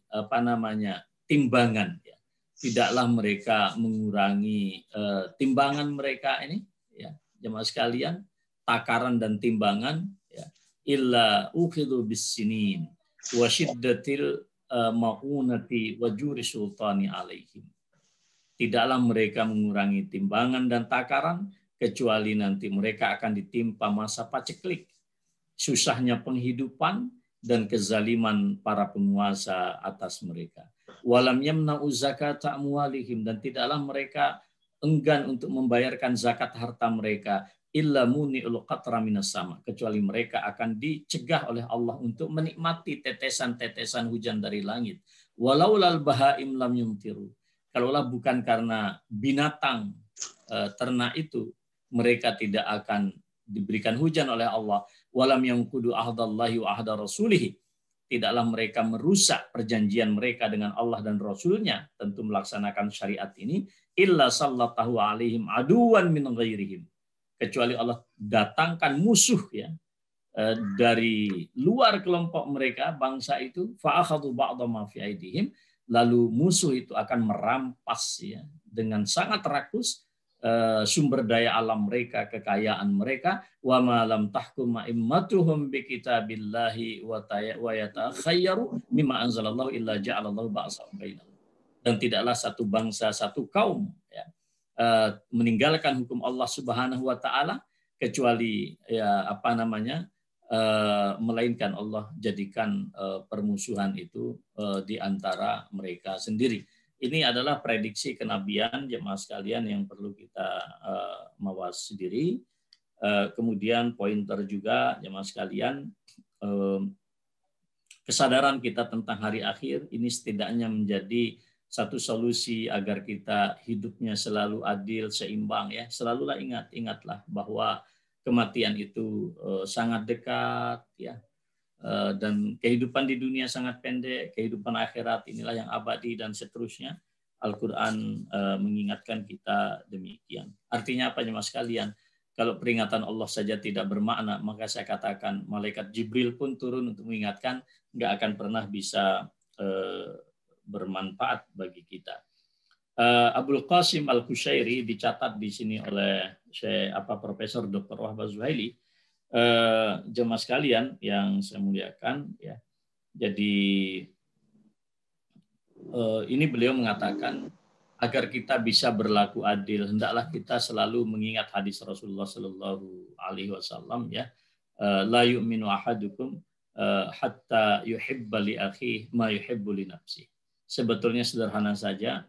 timbangan, ya. Tidaklah mereka mengurangi timbangan mereka ini, ya, jemaah sekalian, takaran dan timbangan, ya, illa ukhidhu bis-sinin wa syiddatil ma'unati wa juri sultani alaihim. Tidaklah mereka mengurangi timbangan dan takaran, kecuali nanti mereka akan ditimpa masa paceklik, susahnya penghidupan, dan kezaliman para penguasa atas mereka. Walam yamna'u zakata amwalihim, dan tidaklah mereka enggan untuk membayarkan zakat harta mereka, illa muni'ul qatra minas sama, kecuali mereka akan dicegah oleh Allah untuk menikmati tetesan-tetesan hujan dari langit. Walaulal bahaim lam yumtiru, kalaulah bukan karena binatang ternak itu, mereka tidak akan diberikan hujan oleh Allah. Walam yanqudu ahdallahi wa ahda rasulih, tidaklah mereka merusak perjanjian mereka dengan Allah dan Rasulnya, tentu melaksanakan syariat ini, illa sallatahu alaihim aduwan min ghairihim, kecuali Allah datangkan musuh ya dari luar kelompok mereka, bangsa itu, fa akhadhu ba'dha ma fi aidihim, lalu musuh itu akan merampas ya dengan sangat rakus sumber daya alam mereka, kekayaan mereka. Wa ma lam tahkum ma'immatuhum bi kitabillahi wa yatakhayyaru mimma anzalallahu illa ja'alallahu ba'sahum bainahum. Dan tidaklah satu bangsa, satu kaum ya, meninggalkan hukum Allah Subhanahu wa taala kecuali ya melainkan Allah jadikan permusuhan itu di antara mereka sendiri. Ini adalah prediksi kenabian jemaah sekalian yang perlu kita mawas sendiri. Kemudian pointer juga jemaah sekalian, kesadaran kita tentang hari akhir ini setidaknya menjadi satu solusi agar kita hidupnya selalu adil, seimbang ya. Selalulah ingatlah bahwa kematian itu sangat dekat ya. Dan kehidupan di dunia sangat pendek, kehidupan akhirat inilah yang abadi dan seterusnya. Al-Quran mengingatkan kita demikian. Artinya apa jemaah sekalian? Kalau peringatan Allah saja tidak bermakna, maka saya katakan malaikat Jibril pun turun untuk mengingatkan, nggak akan pernah bisa bermanfaat bagi kita. Abul Qasim Al-Qushairi dicatat di sini oleh Profesor Dr. Wahbah Zuhaili. Jemaah sekalian yang saya muliakan ya. Jadi ini beliau mengatakan agar kita bisa berlaku adil, hendaklah kita selalu mengingat hadis Rasulullah Shallallahu Alaihi Wasallam ya, la yu'minu ahadukum hatta yuhibba li akhihi ma yuhibbu li nafsihi. Sebetulnya sederhana saja,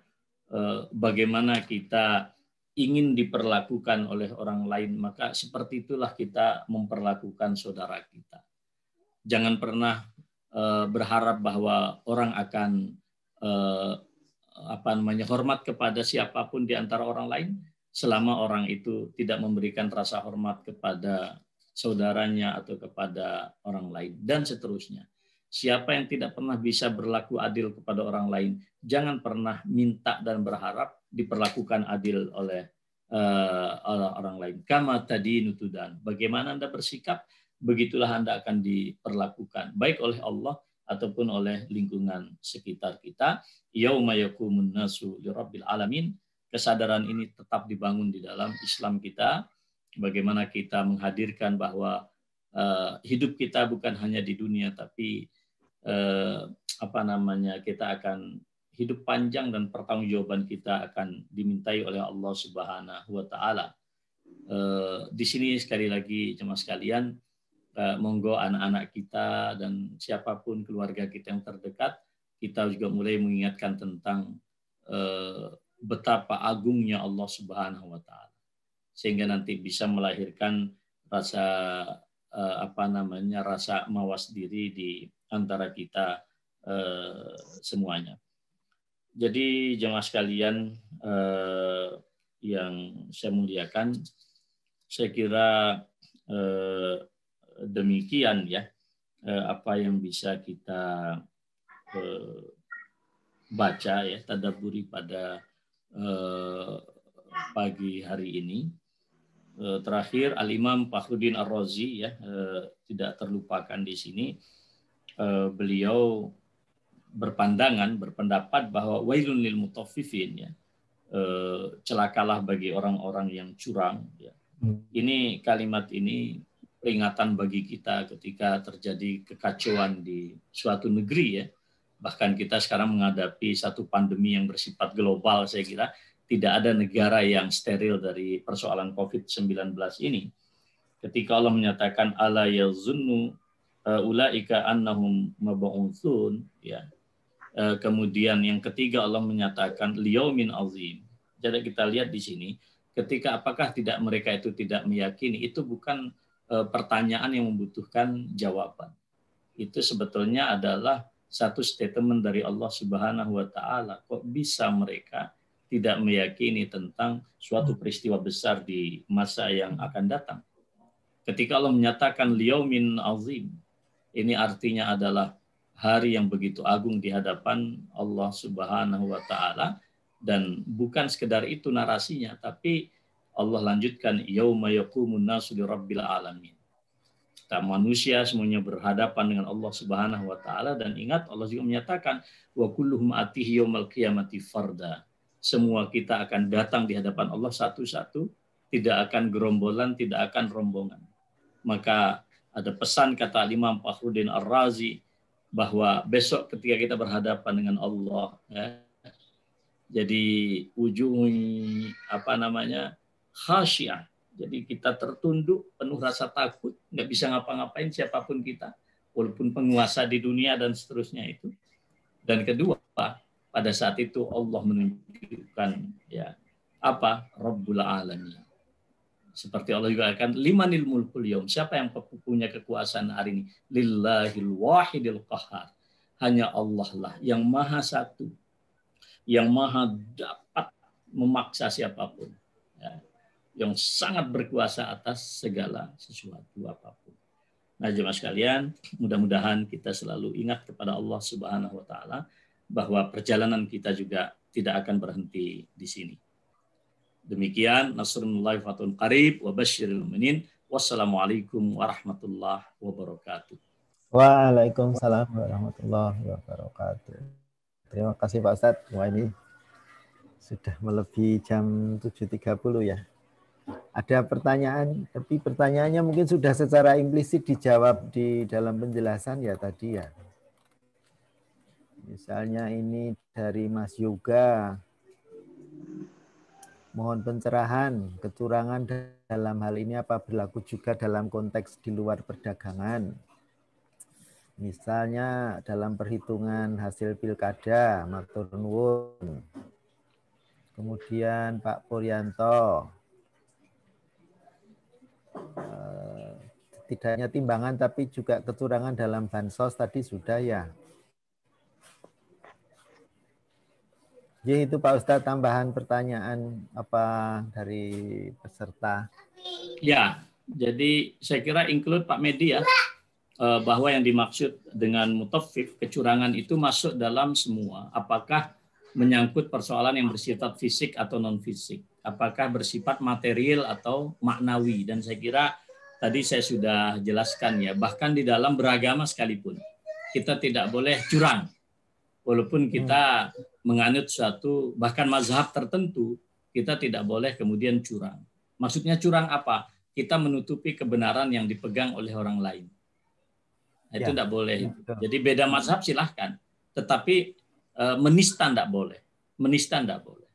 bagaimana kita ingin diperlakukan oleh orang lain, maka seperti itulah kita memperlakukan saudara kita. Jangan pernah berharap bahwa orang akan hormat kepada siapapun di antara orang lain selama orang itu tidak memberikan rasa hormat kepada saudaranya atau kepada orang lain dan seterusnya. Siapa yang tidak pernah bisa berlaku adil kepada orang lain, jangan pernah minta dan berharap diperlakukan adil oleh orang lain. Kama tadi nutudan. Bagaimana Anda bersikap, begitulah Anda akan diperlakukan, baik oleh Allah ataupun oleh lingkungan sekitar kita. Yauma yaqumun nasu lirabbil alamin. Kesadaran ini tetap dibangun di dalam Islam kita. Bagaimana kita menghadirkan bahwa hidup kita bukan hanya di dunia, tapi kita akan hidup panjang dan pertanggungjawaban kita akan dimintai oleh Allah Subhanahu wa taala. Di sini sekali lagi jemaah sekalian, monggo anak-anak kita dan siapapun keluarga kita yang terdekat, kita juga mulai mengingatkan tentang betapa agungnya Allah Subhanahu wa taala. Sehingga nanti bisa melahirkan rasa rasa mawas diri di antara kita semuanya. Jadi jemaah sekalian yang saya muliakan, saya kira demikian ya apa yang bisa kita baca ya, tadabburi pada pagi hari ini. Terakhir Al-Imam Fakhruddin Ar-Razi ya, tidak terlupakan di sini. Beliau berpendapat bahwa wailun lil mutaffifin ya, celakalah bagi orang-orang yang curang ya. Ini kalimat ini peringatan bagi kita ketika terjadi kekacauan di suatu negeri ya. Bahkan kita sekarang menghadapi satu pandemi yang bersifat global, saya kira tidak ada negara yang steril dari persoalan COVID-19 ini. Ketika Allah menyatakan ala yazunnu ulaika annahum mab'utsun, ya. Kemudian yang ketiga Allah menyatakan liyaumin azim. Jadi kita lihat di sini, ketika apakah tidak mereka itu tidak meyakini, itu bukan pertanyaan yang membutuhkan jawaban. Itu sebetulnya adalah satu statement dari Allah Subhanahu wa taala. Kok bisa mereka tidak meyakini tentang suatu peristiwa besar di masa yang akan datang? Ketika Allah menyatakan liyaumin azim, ini artinya adalah hari yang begitu agung di hadapan Allah Subhanahu wa taala, dan bukan sekedar itu narasinya, tapi Allah lanjutkan yauma yaqumun nasu lirabbil alamin. Kita manusia semuanya berhadapan dengan Allah Subhanahu wa taala, dan ingat Allah juga menyatakan wa kulluhum atihi yaumal qiyamati farda. Semua kita akan datang di hadapan Allah satu-satu, tidak akan gerombolan, tidak akan rombongan. Maka ada pesan kata Imam Fakhruddin Ar-Razi bahwa besok ketika kita berhadapan dengan Allah, ya, jadi khasyah. Jadi kita tertunduk, penuh rasa takut, nggak bisa ngapa-ngapain siapapun kita, walaupun penguasa di dunia dan seterusnya itu. Dan kedua, pada saat itu Allah menunjukkan ya apa Rabbul Alamin. Seperti Allah juga akan limanil mulkul yaum, siapa yang punya kekuasaan hari ini? Lillahil wahidil qahhar. Hanya Allah lah yang maha satu, yang maha dapat memaksa siapapun, ya, yang sangat berkuasa atas segala sesuatu apapun. Nah, jemaah sekalian, mudah-mudahan kita selalu ingat kepada Allah Subhanahu wa taala bahwa perjalanan kita juga tidak akan berhenti di sini. Demikian, nasrullahi fatun qarib wa basyiril mu'minin. Wassalamualaikum warahmatullahi wabarakatuh. Waalaikumsalam warahmatullahi wabarakatuh. Terima kasih Pak Ustadz. Wah, ini sudah melebihi jam 7.30 ya. Ada pertanyaan, tapi pertanyaannya mungkin sudah secara implisit dijawab di dalam penjelasan ya tadi ya. Misalnya ini dari Mas Yoga. Mohon pencerahan, kecurangan dalam hal ini apa berlaku juga dalam konteks di luar perdagangan? Misalnya dalam perhitungan hasil pilkada, matur nuwun. Kemudian Pak Puryanto, tidak hanya timbangan tapi juga kecurangan dalam bansos tadi sudah ya. Jadi itu Pak Ustadz, tambahan pertanyaan apa dari peserta? Ya, jadi saya kira include Pak Medi ya, bahwa yang dimaksud dengan mutaffif, kecurangan itu masuk dalam semua. Apakah menyangkut persoalan yang bersifat fisik atau non fisik? Apakah bersifat material atau maknawi? Dan saya kira tadi saya sudah jelaskan ya, bahkan di dalam beragama sekalipun, kita tidak boleh curang. Walaupun kita menganut suatu bahkan mazhab tertentu, kita tidak boleh kemudian curang. Maksudnya curang apa? Kita menutupi kebenaran yang dipegang oleh orang lain. Nah, itu tidak boleh. Jadi beda mazhab silahkan, tetapi menista tidak boleh. Menista tidak boleh.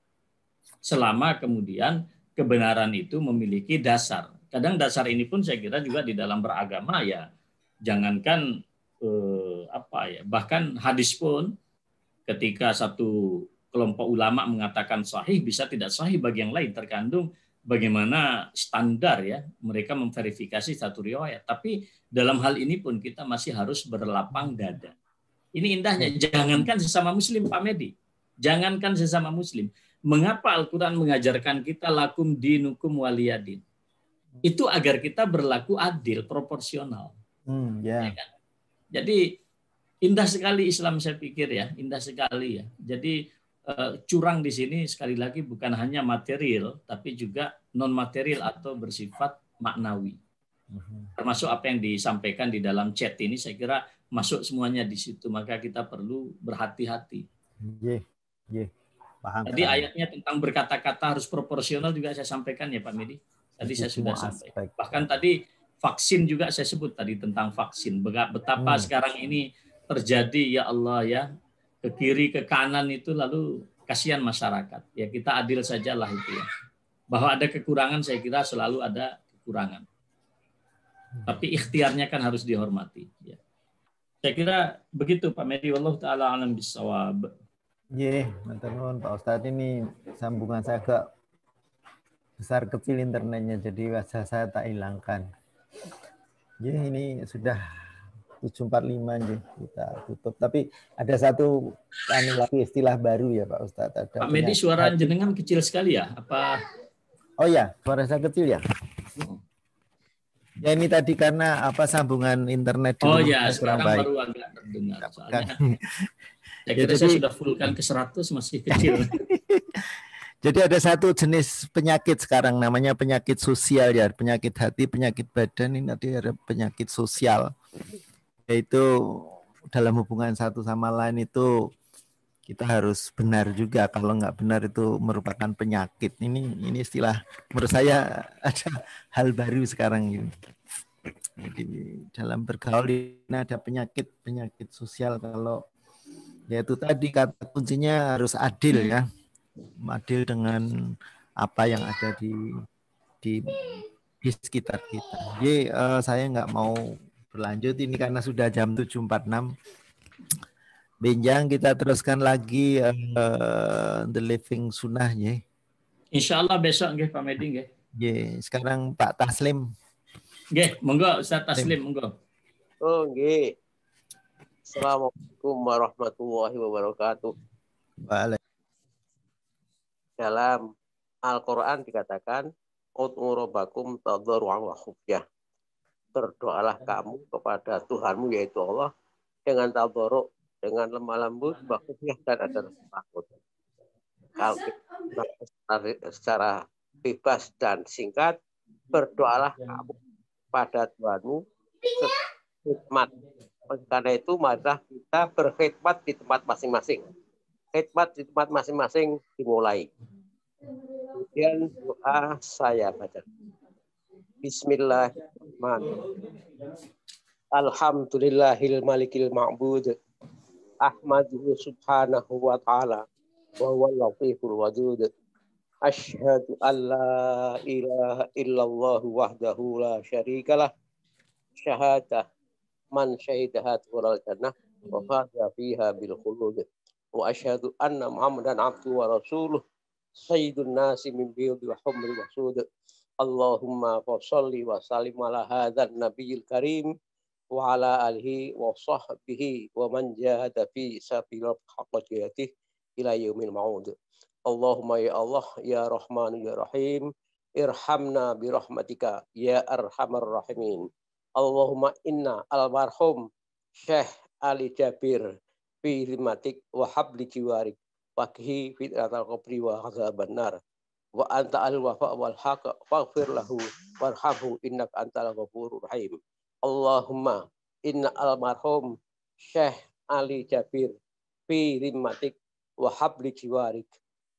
Selama kemudian kebenaran itu memiliki dasar. Kadang dasar ini pun saya kira juga di dalam beragama ya, jangankan bahkan hadis pun, ketika satu kelompok ulama mengatakan sahih, bisa tidak sahih bagi yang lain, tergantung bagaimana standar ya mereka memverifikasi satu riwayat. Tapi dalam hal ini pun kita masih harus berlapang dada. Ini indahnya, jangankan sesama muslim Pak Medi, jangankan sesama muslim. Mengapa Al-Quran mengajarkan kita lakum dinukum waliyadin? Itu agar kita berlaku adil, proporsional. Ya kan? Jadi indah sekali Islam, saya pikir ya, indah sekali ya. Jadi curang di sini sekali lagi bukan hanya material, tapi juga non material atau bersifat maknawi. Termasuk apa yang disampaikan di dalam chat ini, saya kira masuk semuanya di situ. Maka kita perlu berhati-hati. Paham. Tadi ayatnya tentang berkata-kata harus proporsional juga saya sampaikan ya Pak Medi. Tadi saya sudah sampaikan. Bahkan tadi vaksin juga saya sebut tadi tentang vaksin. Betapa sekarang ini terjadi ya Allah ya, ke kiri ke kanan itu lalu kasihan masyarakat. Ya kita adil sajalah itu ya. Bahwa ada kekurangan saya kira selalu ada kekurangan. Tapi ikhtiarnya kan harus dihormati. Ya. Saya kira begitu Pak Medi. Wallahu taala alam bisawab. Iya, matur nuwun Pak Ustadz, ini sambungan saya agak besar kecil internetnya, jadi wajah saya tak hilangkan. Ya, ini sudah 7.45 nih, kita tutup. Tapi ada satu lagi istilah baru ya Pak Ustadz. Ada Pak Medi, suara jenengan kecil sekali ya? Apa? Oh ya, suara saya kecil ya? Ya ini tadi karena sambungan internet di ya, sekarang baik. Baru agak terdengar. Soalnya saya kira saya sudah fullkan ke 100 masih kecil. Jadi ada satu jenis penyakit sekarang namanya penyakit sosial ya, penyakit hati, penyakit badan, ini nanti ada penyakit sosial. Yaitu dalam hubungan satu sama lain itu kita harus benar juga, kalau nggak benar itu merupakan penyakit. Ini istilah menurut saya ada hal baru sekarang ini. Jadi dalam bergaul ini ada penyakit sosial, kalau yaitu tadi kata kuncinya harus adil ya, adil dengan apa yang ada di sekitar kita. Jadi saya nggak mau berlanjut ini karena sudah jam 7.46. Benjang kita teruskan lagi The Living Sunnah ya. Insya Allah besok nggih Pak Medi nggih. Ya, sekarang Pak Taslim. Nggih, monggo Ustaz Taslim monggo. Oh nggih. Assalamualaikum warahmatullahi wabarakatuh. Dalam Al-Qur'an dikatakan ud'u rabbakum tadarruan wa khufyah. Berdoalah kamu kepada Tuhanmu yaitu Allah dengan tadarru', dengan lemah lembut, khufyah dan ada takut. Kalau kita secara bebas dan singkat, berdoalah kamu pada Tuhanmu khidmat. Karena itu marilah kita berkhidmat di tempat masing-masing. Khidmat di tempat masing-masing dimulai. Kemudian doa saya baca. Bismillahirrahmanirrahim. Alhamdulillahil malikil ma'bud. Ahmaduhu subhanahu wa ta'ala. Wa huwa latiful wadud. Asyhadu an la ilaha illallah wahdahu la syarikalah. Syahadah man syahidahat waral jannah wa faza fiha bil khulud. Wa asyhadu anna Muhammadan abduhu wa rasuluh. Sayyidun nasi min biyudi wa humri wa sud. Allahumma sholli wa sallim ala hadzal nabiyil karim wa ala alihi wa sahbihi wa man jahada fi sabilil haqqi ila yaumil ma'ud. Allahumma ya Allah ya Rahman ya Rahim irhamna bi rahmatika ya arhamar rahimin. Allahumma inna almarhum Syekh Ali Jabir fi rimatik wa habli jiwarik waqihi fitnatal qabri wa azaban nar. Wa anta al-wafa wal haq faghfir lahu warhamhu innaka antal ghafurur rahim. Allahumma inna almarhum Syekh Ali Jabir fi rimmatik wa habli jiwarik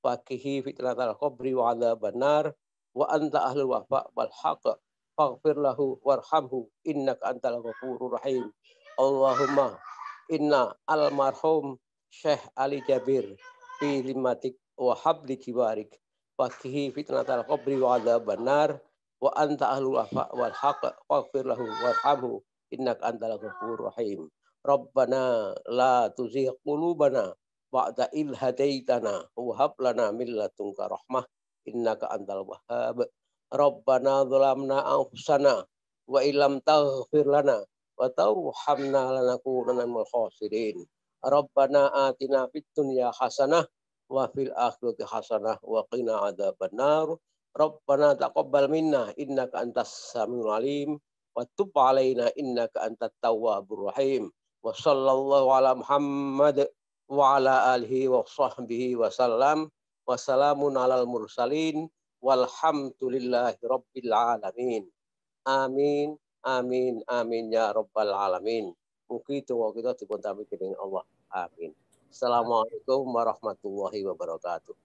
waqihi fitnatal qabri wa adzaban nar. Wa anta ahlul wafa wal haq faghfir lahu warhamhu innaka antal ghafurur rahim. Allahumma inna almarhum Syekh Ali Jabir fi rimmatik wa habli jiwarik waqihi fitnatal qabri wa adzaban nar. Wa anta ahlul wafa wal haq faghfir lahu warhamhu innaka antal ghafurur rahim. Rabbana la tuzigh qulubana ba'da idh hadaitana wa hab lana min ladunka rahmah innaka antal wahhab. Rabbana zalamna anfusana wa illam taghfir lana wa tarhamna lanakunanna minal khasirin. Rabbana atina fid dunya hasanah wa fil akhirati hasanah wa qina adzabannar. Rabbana taqabbal minna innaka antas samiul alim wa tub alaina innaka antat tawwabur rahim. Wa sallallahu ala Muhammad wa ala alihi wa sahbihi wa sallam. Wa salamun alal mursalin walhamdulillahi rabbil alamin. Amin amin amin ya rabbal alamin. Mugi donga kita dipun tampi dening Allah. Amin. Assalamualaikum warahmatullahi wabarakatuh.